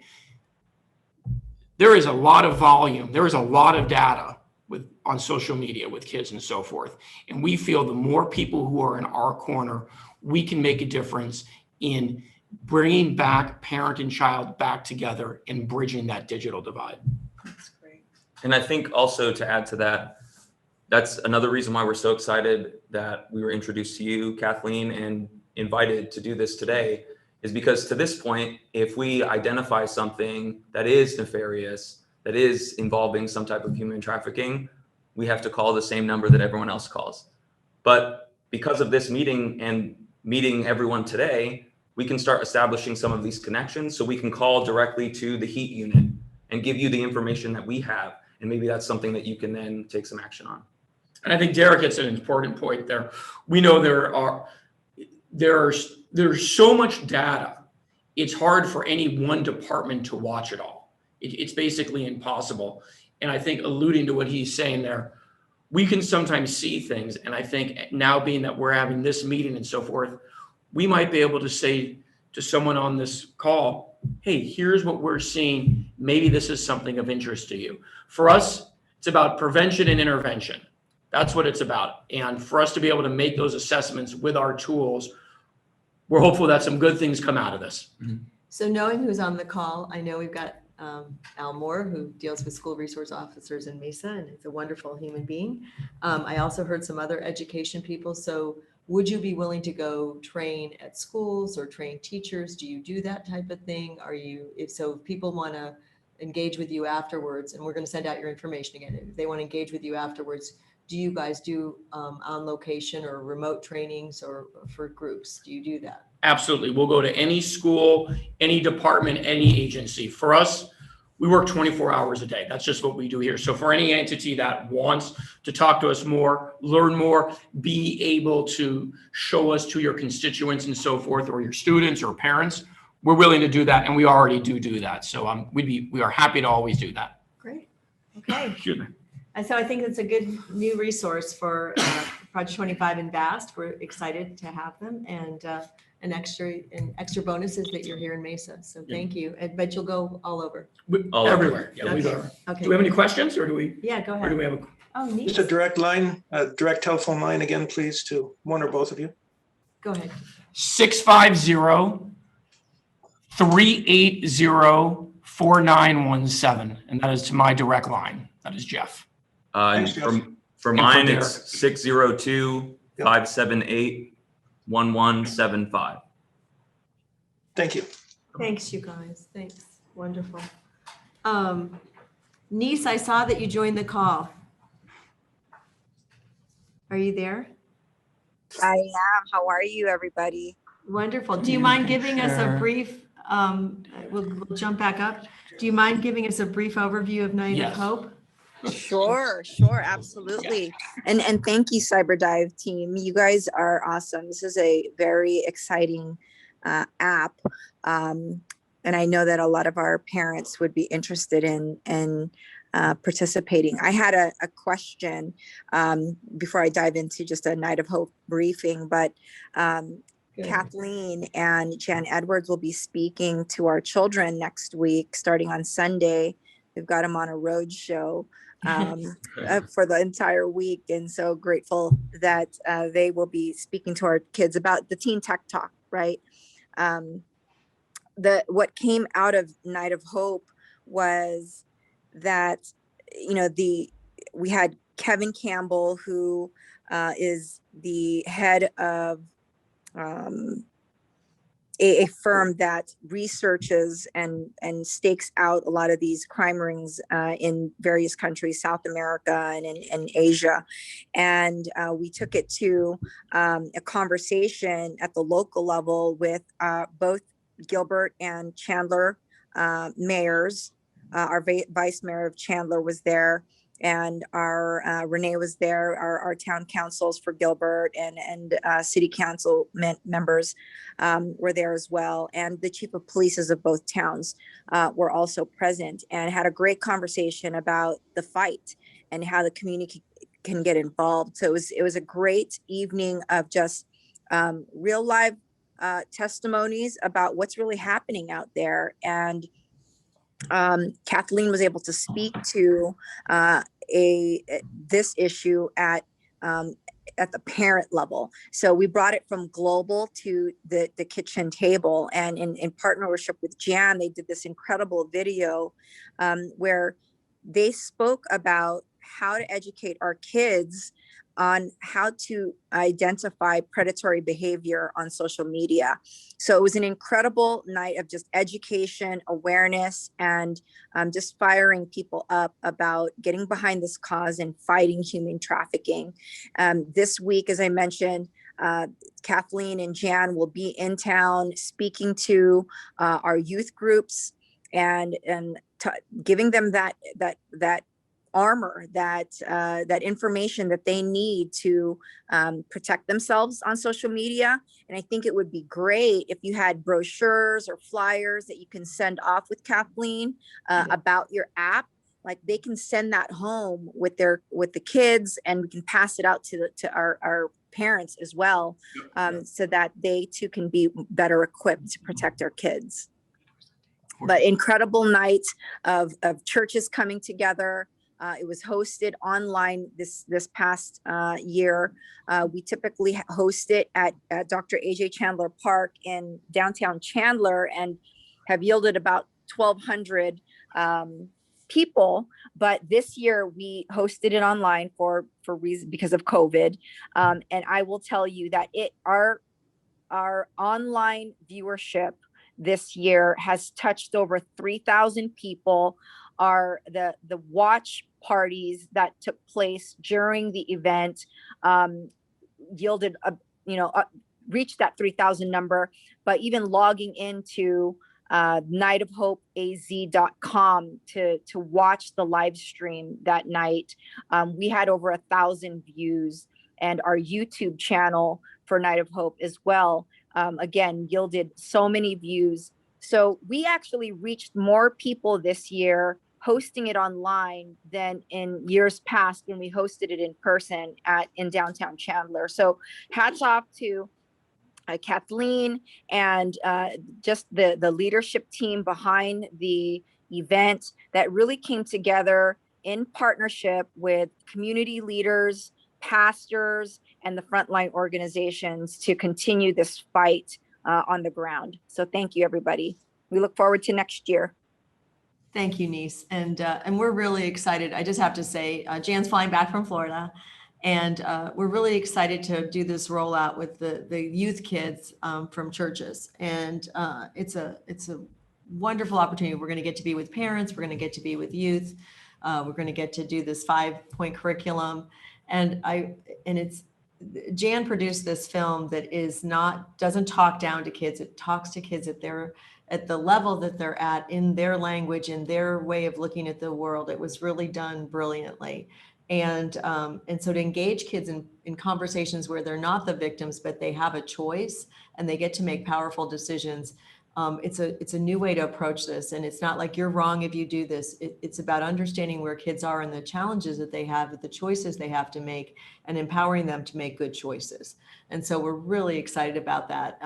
There is a lot of volume. There is a lot of data on social media with kids and so forth. And we feel the more people who are in our corner, we can make a difference in bringing back parent and child back together and bridging that digital divide. That's great. And I think also to add to that, that's another reason why we're so excited that we were introduced to you, Kathleen, and invited to do this today, is because to this point, if we identify something that is nefarious, that is involving some type of human trafficking, we have to call the same number that everyone else calls. But because of this meeting and meeting everyone today, we can start establishing some of these connections, so we can call directly to the HEAT unit and give you the information that we have. And maybe that's something that you can then take some action on. And I think Derek hits an important point there. We know there's so much data. It's hard for any one department to watch it all. It's basically impossible. And I think alluding to what he's saying there, we can sometimes see things. And I think now being that we're having this meeting and so forth, we might be able to say to someone on this call, "Hey, here's what we're seeing. Maybe this is something of interest to you." For us, it's about prevention and intervention. That's what it's about. And for us to be able to make those assessments with our tools, we're hopeful that some good things come out of this. So knowing who's on the call, I know we've got Al Moore, who deals with school resource officers in Mesa, and is a wonderful human being. I also heard some other education people. So would you be willing to go train at schools or train teachers? Do you do that type of thing? If people want to engage with you afterwards, and we're going to send out your information again, if they want to engage with you afterwards, do you guys do on location or remote trainings or for groups? Do you do that? Absolutely. We'll go to any school, any department, any agency. For us, we work 24 hours a day. That's just what we do here. So for any entity that wants to talk to us more, learn more, be able to show us to your constituents and so forth, or your students or parents, we're willing to do that. And we already do that. So we are happy to always do that. Great. Okay. Excuse me. And so I think it's a good new resource for Project 25 and VAST. We're excited to have them, and extra bonuses that you're here in Mesa. So thank you. I bet you'll go all over. Everywhere. Yeah, we go. Okay. Do we have any questions, or do we? Yeah, go ahead. Or do we have a? Oh, neat. Just a direct line, direct telephone line again, please, to one or both of you. Go ahead. 650-380-4917, and that is to my direct line. That is Jeff. Thanks, Jeff. For mine, it's 602-578-1175. Thank you. Thanks, you guys. Thanks. Wonderful. Niece, I saw that you joined the call. Are you there? I am. How are you, everybody? Wonderful. Do you mind giving us a brief, we'll jump back up. Do you mind giving us a brief overview of Night of Hope? Sure, absolutely. And thank you, Cyberdive team. You guys are awesome. This is a very exciting app. And I know that a lot of our parents would be interested in participating. I had a question before I dive into just a Night of Hope briefing, but Kathleen and Jan Edwards will be speaking to our children next week, starting on Sunday. We've got them on a road show for the entire week. And so grateful that they will be speaking to our kids about the Teen Tech Talk, right? What came out of Night of Hope was that, we had Kevin Campbell, who is the head of a firm that researches and stakes out a lot of these crime rings in various countries, South America and in Asia. And we took it to a conversation at the local level with both Gilbert and Chandler mayors. Our vice mayor of Chandler was there, and our Renee was there. Our town councils for Gilbert and city council members were there as well. And the chief of polices of both towns were also present, and had a great conversation about the fight and how the community can get involved. So it was a great evening of just real live testimonies about what's really happening out there. And Kathleen was able to speak to this issue at the parent level. So we brought it from global to the kitchen table, and in partnership with Jan, they did this incredible video where they spoke about how to educate our kids on how to identify predatory behavior on social media. So it was an incredible night of just education, awareness, and just firing people up about getting behind this cause and fighting human trafficking. This week, as I mentioned, Kathleen and Jan will be in town speaking to our youth groups and giving them that armor, that information that they need to protect themselves on social media. And I think it would be great if you had brochures or flyers that you can send off with Kathleen about your app. Like they can send that home with the kids, and we can pass it out to our parents as well, so that they too can be better equipped to protect our kids. But incredible night of churches coming together. It was hosted online this past year. We typically host it at Dr. AJ Chandler Park in downtown Chandler, and have yielded about 1,200 people. But this year we hosted it online for reason because of COVID. And I will tell you that our online viewership this year has touched over 3,000 people. The watch parties that took place during the event yielded reached that 3,000 number. But even logging into nightofhopeaz.com to watch the live stream that night, we had over 1,000 views, and our YouTube channel for Night of Hope as well again yielded so many views. So we actually reached more people this year hosting it online than in years past when we hosted it in person in downtown Chandler. So hats off to Kathleen and just the leadership team behind the event that really came together in partnership with community leaders, pastors, and the frontline organizations to continue this fight on the ground. So thank you, everybody. We look forward to next year. Thank you, Niece. And we're really excited. I just have to say, Jan's flying back from Florida, and we're really excited to do this rollout with the youth kids from churches. And it's a wonderful opportunity. We're going to get to be with parents. We're going to get to be with youth. We're going to get to do this 5-point curriculum. And Jan produced this film that doesn't talk down to kids. It talks to kids at the level that they're at in their language, in their way of looking at the world. It was really done brilliantly. And so to engage kids in conversations where they're not the victims, but they have a choice and they get to make powerful decisions. It's a new way to approach this. And it's not like you're wrong if you do this. It's about understanding where kids are and the challenges that they have, the choices they have to make, and empowering them to make good choices. And so we're really excited about that.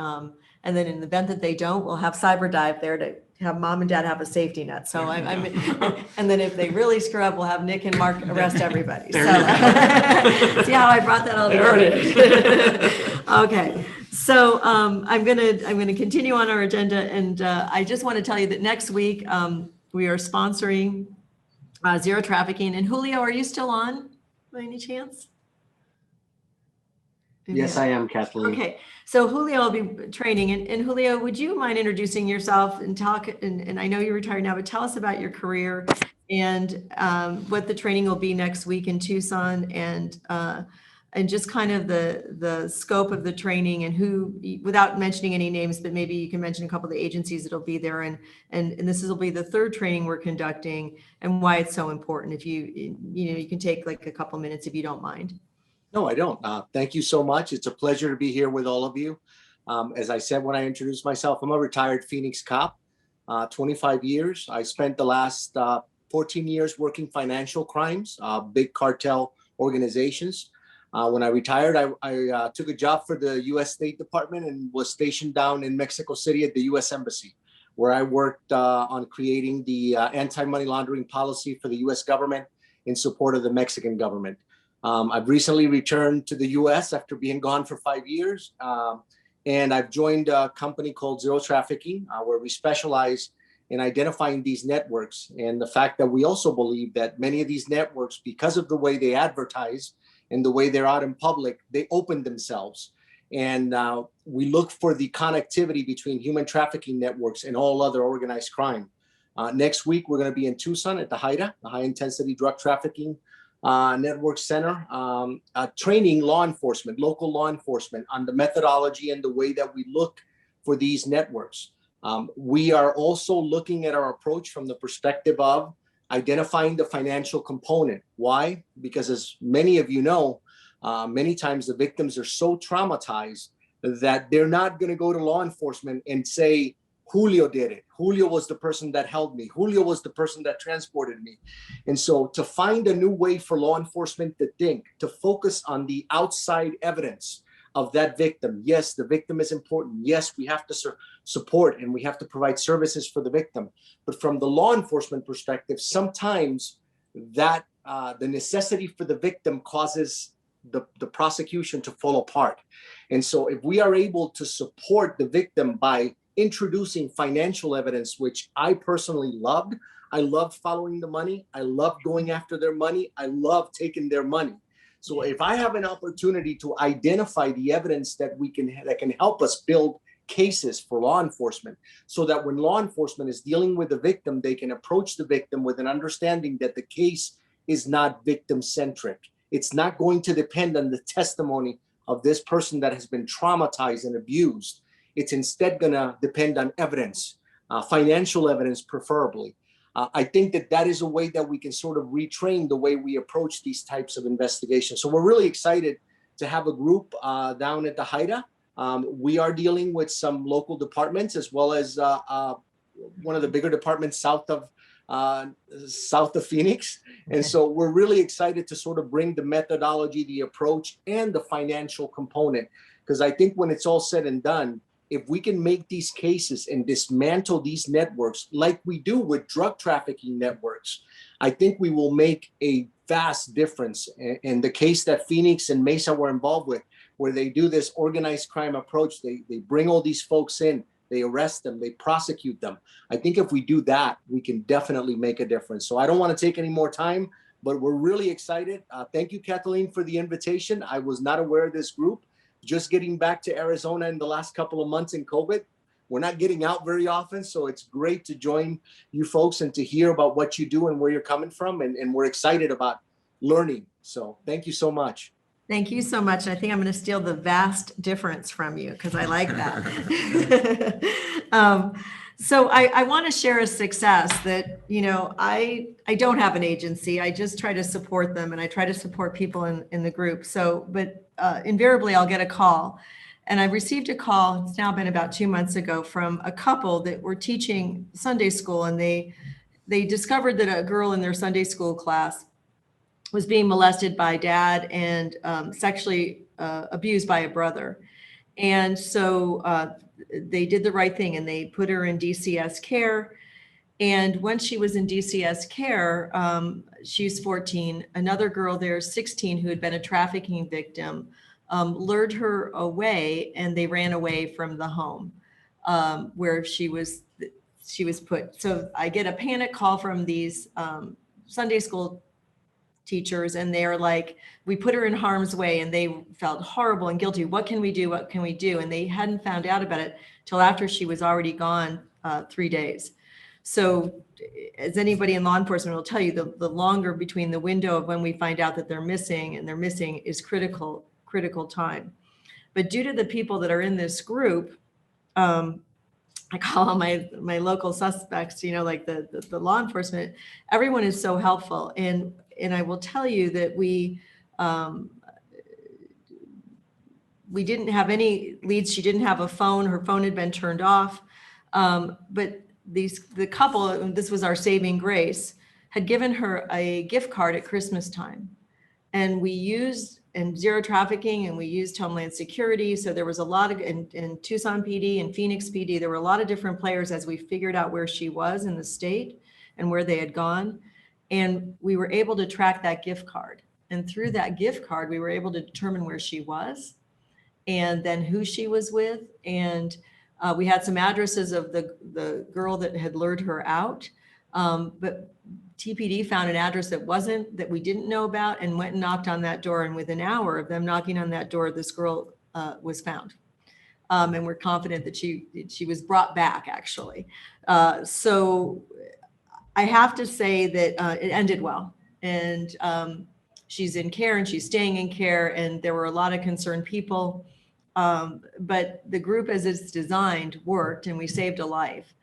And then in the event that they don't, we'll have Cyberknife there to have mom and dad have a safety net. So and then if they really screw up, we'll have Nick and Mark arrest everybody. So see how I brought that all together? There it is. Okay. So I'm gonna continue on our agenda, and I just want to tell you that next week we are sponsoring Zero Trafficking. And Julio, are you still on by any chance? Yes, I am, Kathleen. Okay, so Julio will be training, and Julio, would you mind introducing yourself and talk? And I know you're retired now, but tell us about your career and what the training will be next week in Tucson, and just kind of the scope of the training, and who, without mentioning any names, but maybe you can mention a couple of the agencies that'll be there, and this will be the third training we're conducting, and why it's so important. If you can take like a couple minutes if you don't mind. No, I don't. Thank you so much. It's a pleasure to be here with all of you. As I said when I introduced myself, I'm a retired Phoenix cop, 25 years. I spent the last 14 years working financial crimes, big cartel organizations. When I retired, I took a job for the U.S. State Department and was stationed down in Mexico City at the U.S. Embassy, where I worked on creating the anti-money laundering policy for the U.S. government in support of the Mexican government. I've recently returned to the U.S. after being gone for 5 years, and I've joined a company called Zero Trafficking, where we specialize in identifying these networks, and the fact that we also believe that many of these networks, because of the way they advertise and the way they're out in public, they open themselves. And we look for the connectivity between human trafficking networks and all other organized crime. Next week, we're going to be in Tucson at the HIDTA, the High Intensity Drug Trafficking Network Center, training law enforcement, local law enforcement on the methodology and the way that we look for these networks. We are also looking at our approach from the perspective of identifying the financial component. Why? Because as many of you know, many times the victims are so traumatized that they're not going to go to law enforcement and say, Julio did it. Julio was the person that held me. Julio was the person that transported me. And so to find a new way for law enforcement to think, to focus on the outside evidence of that victim. Yes, the victim is important. Yes, we have to support and we have to provide services for the victim. But from the law enforcement perspective, sometimes that the necessity for the victim causes the prosecution to fall apart. And so if we are able to support the victim by introducing financial evidence, which I personally loved. I loved following the money. I loved going after their money. I love taking their money. So if I have an opportunity to identify the evidence that can help us build cases for law enforcement, so that when law enforcement is dealing with the victim, they can approach the victim with an understanding that the case is not victim-centric. It's not going to depend on the testimony of this person that has been traumatized and abused. It's instead going to depend on evidence, financial evidence preferably. I think that is a way that we can sort of retrain the way we approach these types of investigations. So we're really excited to have a group down at the HIDTA. We are dealing with some local departments as well as one of the bigger departments south of south of Phoenix. And so we're really excited to sort of bring the methodology, the approach, and the financial component. Because I think when it's all said and done, if we can make these cases and dismantle these networks like we do with drug trafficking networks, I think we will make a vast difference. In the case that Phoenix and Mesa were involved with, where they do this organized crime approach, they bring all these folks in, they arrest them, they prosecute them. I think if we do that, we can definitely make a difference. So I don't want to take any more time, but we're really excited. Thank you, Kathleen, for the invitation. I was not aware of this group. Just getting back to Arizona in the last couple of months in COVID. We're not getting out very often, so it's great to join you folks and to hear about what you do and where you're coming from. And we're excited about learning. So thank you so much. Thank you so much. I think I'm going to steal the vast difference from you because I like that. So I want to share a success that, you know, I don't have an agency. I just try to support them and I try to support people in the group. So, but invariably I'll get a call. And I received a call, it's now been about 2 months ago, from a couple that were teaching Sunday school, and they discovered that a girl in their Sunday school class was being molested by dad and sexually abused by a brother. And so they did the right thing and they put her in DCS care. And when she was in DCS care, she's 14, another girl there, 16, who had been a trafficking victim, lured her away, and they ran away from the home where she was put. So I get a panic call from these Sunday school teachers, and they're like, we put her in harm's way, and they felt horrible and guilty. What can we do? What can we do? And they hadn't found out about it till after she was already gone 3 days. So as anybody in law enforcement will tell you, the longer between the window of when we find out that they're missing and they're missing is critical time. But due to the people that are in this group, I call on my local suspects, you know, like the law enforcement, everyone is so helpful. And I will tell you that we didn't have any leads. She didn't have a phone. Her phone had been turned off. But the couple, and this was our saving grace, had given her a gift card at Christmas time. And we used zero trafficking, and we used Homeland Security. So there was a lot of, in Tucson PD and Phoenix PD, there were a lot of different players as we figured out where she was in the state and where they had gone. And we were able to track that gift card. And through that gift card, we were able to determine where she was and then who she was with. And we had some addresses of the girl that had lured her out. But TPD found an address that we didn't know about and went and knocked on that door. And within an hour of them knocking on that door, this girl was found. And we're confident that she was brought back, actually. So I have to say that it ended well. And she's in care and she's staying in care. And there were a lot of concerned people. But the group as it's designed worked, and we saved a life.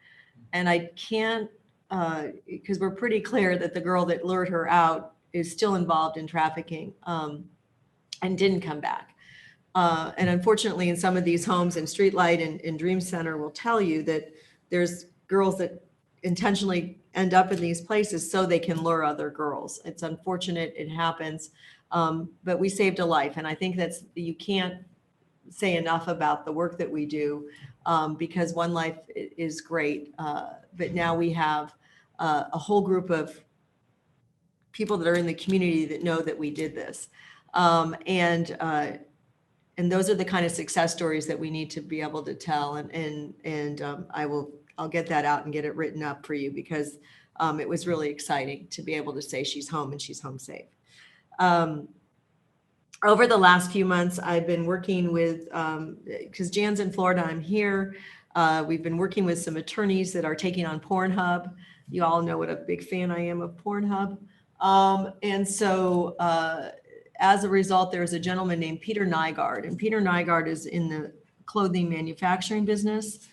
And I can't, because we're pretty clear that the girl that lured her out is still involved in trafficking and didn't come back. And unfortunately, in some of these homes, and Streetlight and Dream Center will tell you that there's girls that intentionally end up in these places so they can lure other girls. It's unfortunate, it happens, but we saved a life. And I think you can't say enough about the work that we do, because one life is great. But now we have a whole group of people that are in the community that know that we did this. And those are the kind of success stories that we need to be able to tell. I'll get that out and get it written up for you, because it was really exciting to be able to say she's home and she's home safe. Over the last few months, I've been working with, because Jan's in Florida, I'm here. We've been working with some attorneys that are taking on Pornhub. You all know what a big fan I am of Pornhub. And so as a result, there's a gentleman named Peter Nygaard, and Peter Nygaard is in the clothing manufacturing business.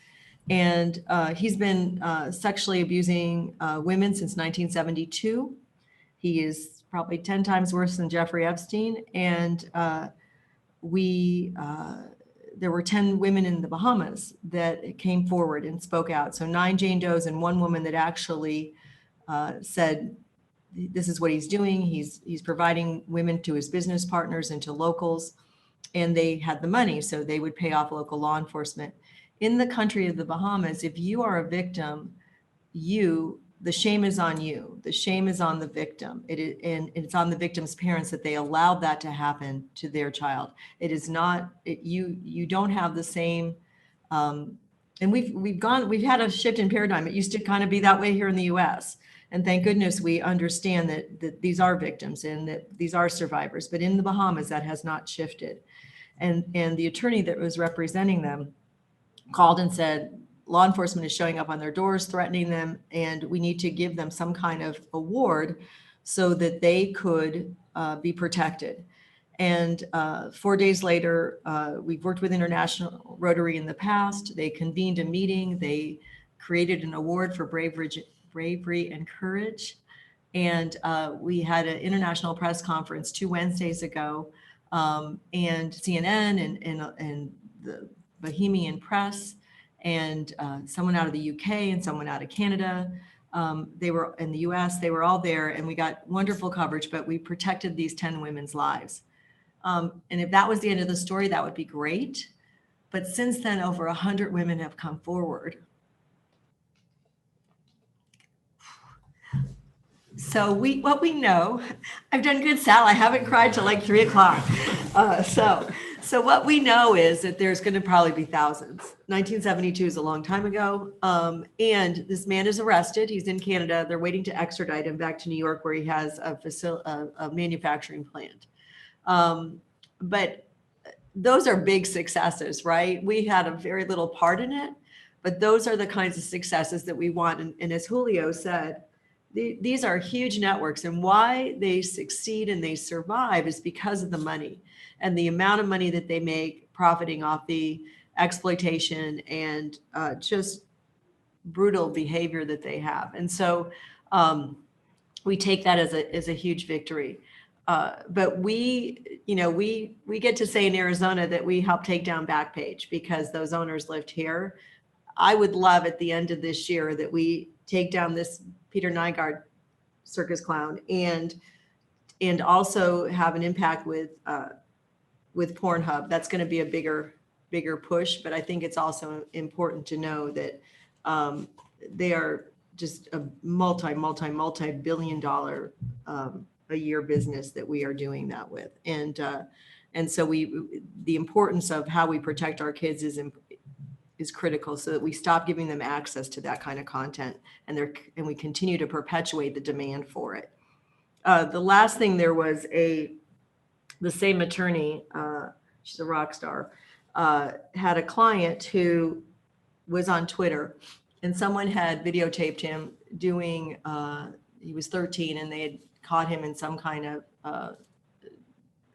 And he's been sexually abusing women since 1972. He is probably 10 times worse than Jeffrey Epstein. And there were 10 women in the Bahamas that came forward and spoke out. So 9 Jane Does and 1 woman that actually said, this is what he's doing. He's providing women to his business partners and to locals, and they had the money, so they would pay off local law enforcement. In the country of the Bahamas, if you are a victim, the shame is on you. The shame is on the victim. And it's on the victim's parents that they allowed that to happen to their child. It is not, you don't have the same, and we've had a shift in paradigm. It used to kind of be that way here in the US. And thank goodness we understand that these are victims and that these are survivors. But in the Bahamas, that has not shifted. And the attorney that was representing them called and said, law enforcement is showing up on their doors, threatening them, and we need to give them some kind of award so that they could be protected. And 4 days later, we've worked with International Rotary in the past. They convened a meeting. They created an award for bravery and courage. And we had an international press conference 2 Wednesdays ago, and CNN and the Bohemian Press and someone out of the UK and someone out of Canada. They were in the US, they were all there, and we got wonderful coverage, but we protected these 10 women's lives. And if that was the end of the story, that would be great. But since then, over 100 women have come forward. So what we know, I've done good, Sal. I haven't cried till like 3 o'clock. So what we know is that there's going to probably be thousands. 1972 is a long time ago. And this man is arrested. He's in Canada. They're waiting to extradite him back to New York, where he has a manufacturing plant. But those are big successes, right? We had a very little part in it, but those are the kinds of successes that we want. And as Julio said, these are huge networks, and why they succeed and they survive is because of the money and the amount of money that they make profiting off the exploitation and just brutal behavior that they have. And so we take that as a huge victory. But we get to say in Arizona that we helped take down Backpage because those owners lived here. I would love at the end of this year that we take down this Peter Nygaard circus clown and also have an impact with Pornhub. That's going to be a bigger push, but I think it's also important to know that they are just a multi-billion dollar a year business that we are doing that with. And so the importance of how we protect our kids is critical, so that we stop giving them access to that kind of content and we continue to perpetuate the demand for it. The last thing, there was the same attorney, she's a rock star, had a client who was on Twitter, and someone had videotaped him doing, he was 13, and they had caught him in some kind of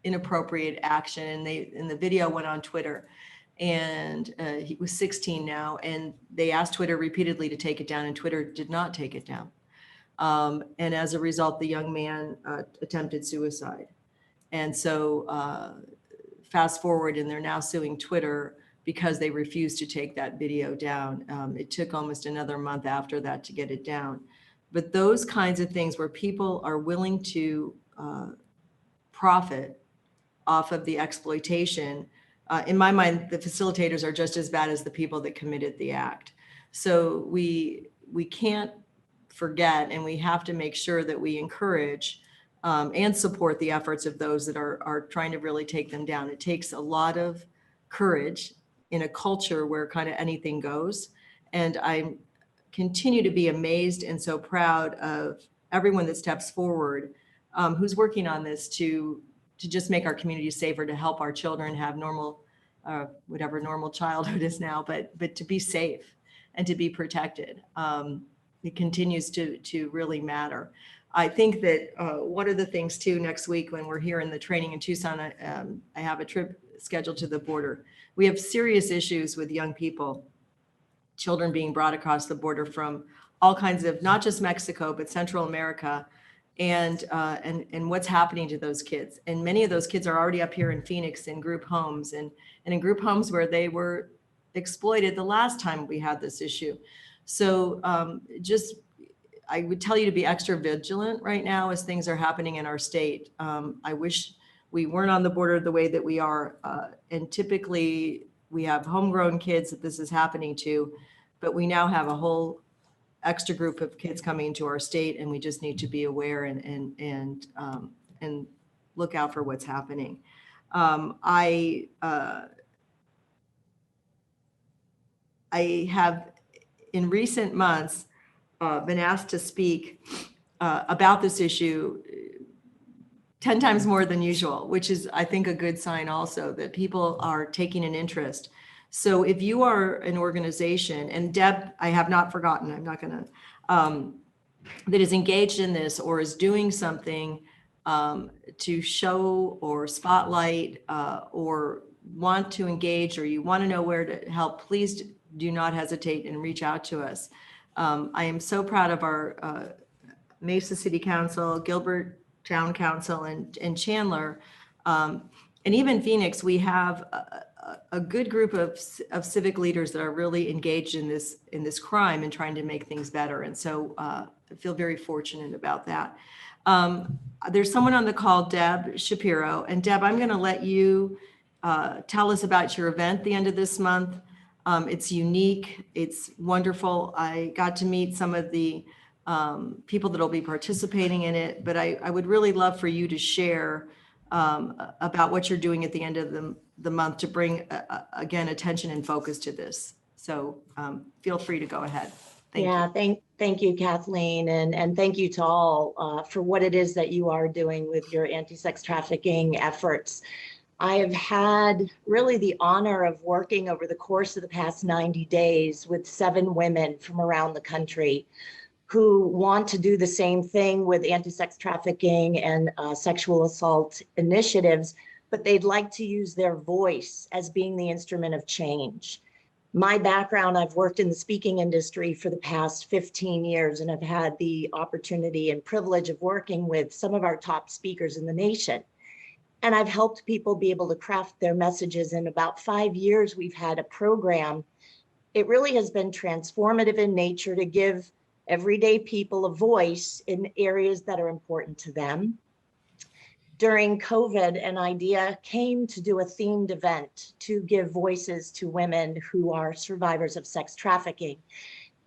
inappropriate action, and the video went on Twitter. And he was 16 now, and they asked Twitter repeatedly to take it down, and Twitter did not take it down. And as a result, the young man attempted suicide. And so fast forward, and they're now suing Twitter because they refused to take that video down. It took almost another month after that to get it down. But those kinds of things where people are willing to profit off of the exploitation, in my mind, the facilitators are just as bad as the people that committed the act. So we can't forget, and we have to make sure that we encourage and support the efforts of those that are trying to really take them down. It takes a lot of courage in a culture where kind of anything goes. And I continue to be amazed and so proud of everyone that steps forward, who's working on this to just make our community safer, to help our children have normal, whatever normal childhood is now, but to be safe and to be protected. It continues to really matter. I think that one of the things too, next week when we're here in the training in Tucson, I have a trip scheduled to the border. We have serious issues with young people, children being brought across the border from all kinds of, not just Mexico, but Central America, and what's happening to those kids. And many of those kids are already up here in Phoenix in group homes, and in group homes where they were exploited the last time we had this issue. So I would tell you to be extra vigilant right now as things are happening in our state. I wish we weren't on the border the way that we are. And typically we have homegrown kids that this is happening to, but we now have a whole extra group of kids coming into our state, and we just need to be aware and look out for what's happening. I have in recent months been asked to speak about this issue 10 times more than usual, which is, I think, a good sign also that people are taking an interest. So if you are an organization, and Deb, I have not forgotten, I'm not gonna, that is engaged in this or is doing something to show or spotlight or want to engage, or you want to know where to help, please do not hesitate and reach out to us. I am so proud of our Mesa City Council, Gilbert Town Council, and Chandler, and even Phoenix. We have a good group of civic leaders that are really engaged in this crime and trying to make things better. And so I feel very fortunate about that. There's someone on the call, Deb Shapiro, and Deb, I'm going to let you tell us about your event the end of this month. It's unique. It's wonderful. I got to meet some of the people that will be participating in it, but I would really love for you to share about what you're doing at the end of the month to bring, again, attention and focus to this. So feel free to go ahead. Thank you, Kathleen, and thank you to all for what it is that you are doing with your anti-sex trafficking efforts. I have had really the honor of working over the course of the past 90 days with 7 women from around the country who want to do the same thing with anti-sex trafficking and sexual assault initiatives, but they'd like to use their voice as being the instrument of change. My background, I've worked in the speaking industry for the past 15 years, and I've had the opportunity and privilege of working with some of our top speakers in the nation. And I've helped people be able to craft their messages. In about 5 years, we've had a program. It really has been transformative in nature to give everyday people a voice in areas that are important to them. During COVID, an idea came to do a themed event to give voices to women who are survivors of sex trafficking.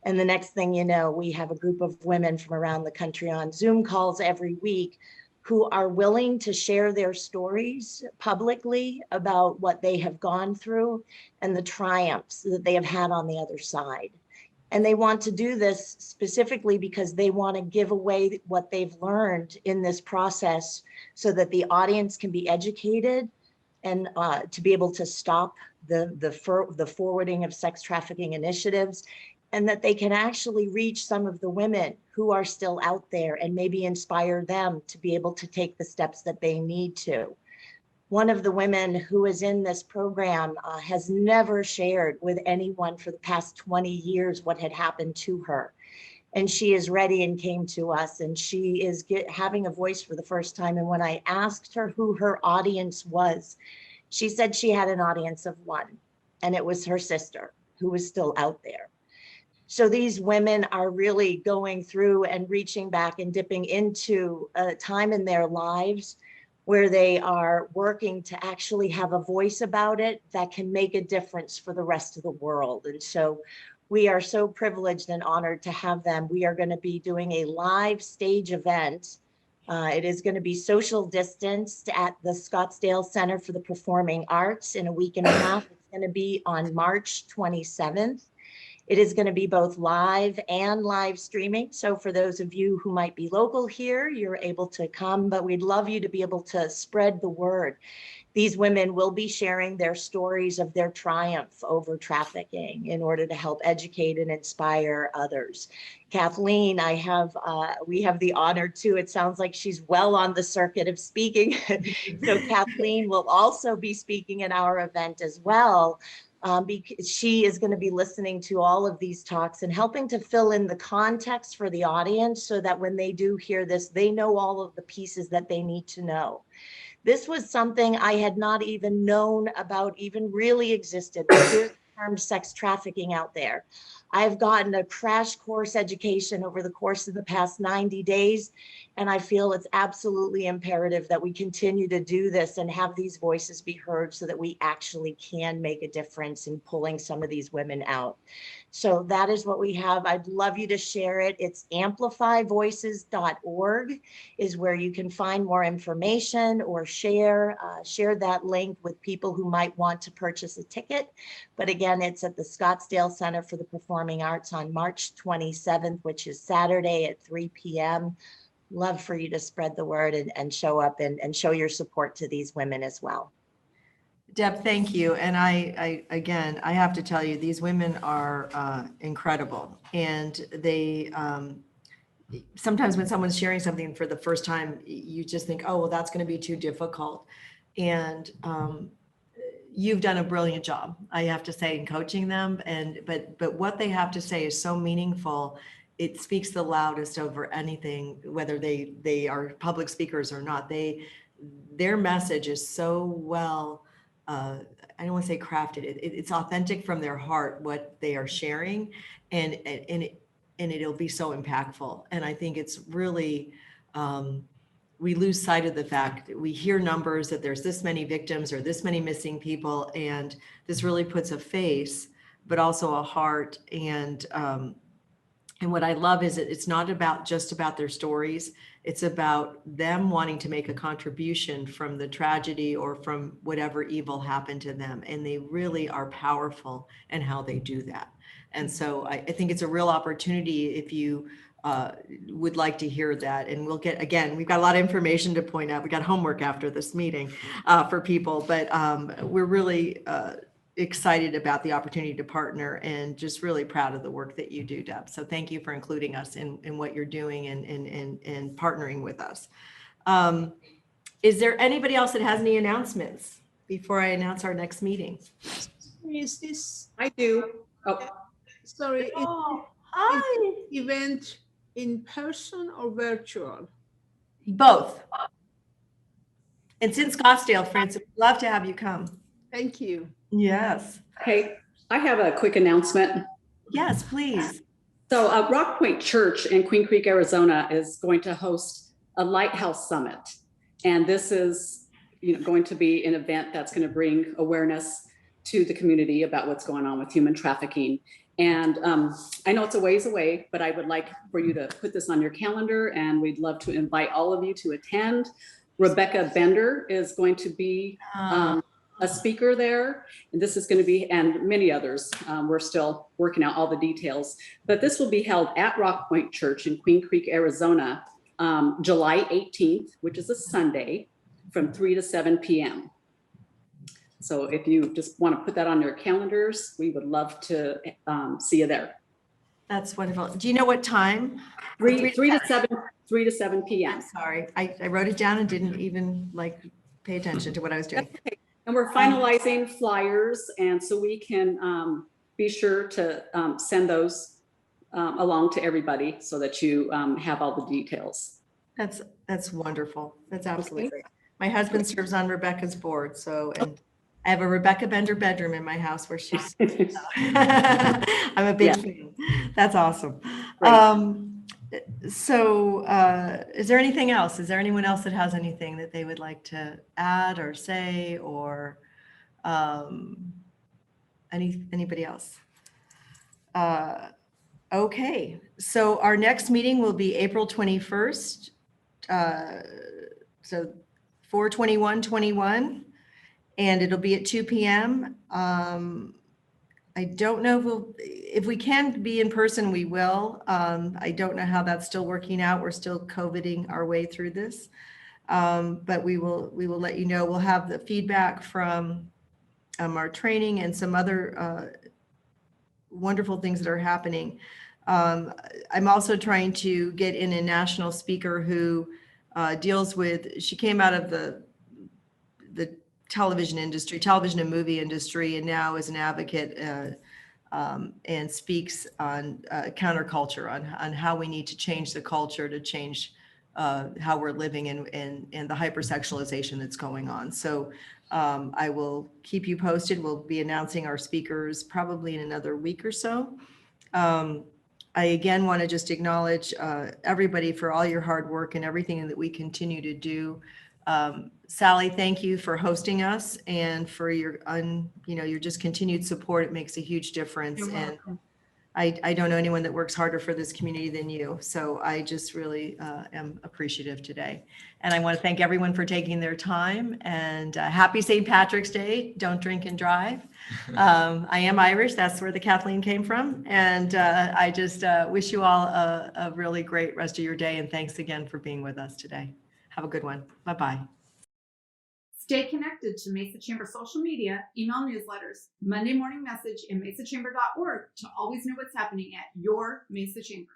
And the next thing you know, we have a group of women from around the country on Zoom calls every week who are willing to share their stories publicly about what they have gone through and the triumphs that they have had on the other side. And they want to do this specifically because they want to give away what they've learned in this process so that the audience can be educated and to be able to stop the forwarding of sex trafficking initiatives, and that they can actually reach some of the women who are still out there and maybe inspire them to be able to take the steps that they need to. One of the women who is in this program has never shared with anyone for the past 20 years what had happened to her. And she is ready and came to us, and she is having a voice for the first time. And when I asked her who her audience was, she said she had an audience of 1, and it was her sister who was still out there. So these women are really going through and reaching back and dipping into a time in their lives where they are working to actually have a voice about it that can make a difference for the rest of the world. And so we are so privileged and honored to have them. We are going to be doing a live stage event. It is going to be social distanced at the Scottsdale Center for the Performing Arts in a week and a half. It's going to be on March 27th. It is going to be both live and live streaming. So for those of you who might be local here, you're able to come, but we'd love you to be able to spread the word. These women will be sharing their stories of their triumph over trafficking in order to help educate and inspire others. Kathleen, we have the honor too. It sounds like she's well on the circuit of speaking. So Kathleen will also be speaking at our event as well. Because she is going to be listening to all of these talks and helping to fill in the context for the audience so that when they do hear this, they know all of the pieces that they need to know. This was something I had not even known about even really existed. There's the term sex trafficking out there. I've gotten a crash course education over the course of the past 90 days. And I feel it's absolutely imperative that we continue to do this and have these voices be heard so that we actually can make a difference in pulling some of these women out. So that is what we have. I'd love you to share it. It's amplifyvoices.org is where you can find more information or share that link with people who might want to purchase a ticket. But again, it's at the Scottsdale Center for the Performing Arts on March 27th, which is Saturday at 3 p.m. Love for you to spread the word and show up and show your support to these women as well. Deb, thank you. And I again, I have to tell you, these women are incredible. And they, sometimes when someone's sharing something for the first time, you just think, oh, well, that's going to be too difficult. And you've done a brilliant job, I have to say, in coaching them. But what they have to say is so meaningful. It speaks the loudest over anything, whether they are public speakers or not. Their message is so well, I don't want to say crafted. It's authentic from their heart, what they are sharing, and it'll be so impactful. And I think it's really, we lose sight of the fact that we hear numbers that there's this many victims or this many missing people, and this really puts a face, but also a heart. And what I love is it's not just about their stories. It's about them wanting to make a contribution from the tragedy or from whatever evil happened to them. And they really are powerful in how they do that. And so I think it's a real opportunity if you would like to hear that. And we'll get, again, we've got a lot of information to point out. We got homework after this meeting for people, but we're really excited about the opportunity to partner and just really proud of the work that you do, Deb. So thank you for including us in what you're doing and partnering with us. Is there anybody else that has any announcements before I announce our next meeting? Is this? I do. Oh, sorry. Is this event in person or virtual? Both. It's in Scottsdale, Francis. We'd love to have you come. Thank you. Yes. Hey, I have a quick announcement. Yes, please. So Rock Point Church in Queen Creek, Arizona is going to host a Lighthouse Summit. And this is going to be an event that's going to bring awareness to the community about what's going on with human trafficking. And I know it's a ways away, but I would like for you to put this on your calendar, and we'd love to invite all of you to attend. Rebecca Bender is going to be a speaker there, and this is going to be, and many others. We're still working out all the details, but this will be held at Rock Point Church in Queen Creek, Arizona, July 18th, which is a Sunday, from 3 to 7 p.m. So if you just want to put that on your calendars, we would love to see you there. That's wonderful. Do you know what time? 3 to 7 p.m. Sorry, I wrote it down and didn't even pay attention to what I was doing. Okay. And we're finalizing flyers, and so we can be sure to send those along to everybody so that you have all the details. That's wonderful. That's absolutely great. My husband serves on Rebecca's board, so and I have a Rebecca Bender bedroom in my house where she's. I'm a big fan. That's awesome. So is there anything else? Is there anyone else that has anything that they would like to add or say, or anybody else? Okay, so our next meeting will be April 21st. So 4/21/21, and it'll be at 2 p.m. I don't know if we can be in person, we will. I don't know how that's still working out. We're still COVIDing our way through this, but we will let you know. We'll have the feedback from our training and some other wonderful things that are happening. I'm also trying to get in a national speaker who deals with, she came out of the television industry, television and movie industry, and now is an advocate and speaks on counterculture, on how we need to change the culture to change how we're living and the hypersexualization that's going on. So I will keep you posted. We'll be announcing our speakers probably in another week or so. I again want to just acknowledge everybody for all your hard work and everything that we continue to do. Sally, thank you for hosting us and for your your just continued support. It makes a huge difference. You're And welcome. I don't know anyone that works harder for this community than you. So I just really am appreciative today. And I want to thank everyone for taking their time, and happy St. Patrick's Day. Don't drink and drive. I am Irish. That's where the Kathleen came from. And I just wish you all a really great rest of your day. And thanks again for being with us today. Have a good one. Bye-bye. Stay connected to Mesa Chamber social media, email newsletters, Monday morning message, and mesachamber.org to always know what's happening at your Mesa Chamber.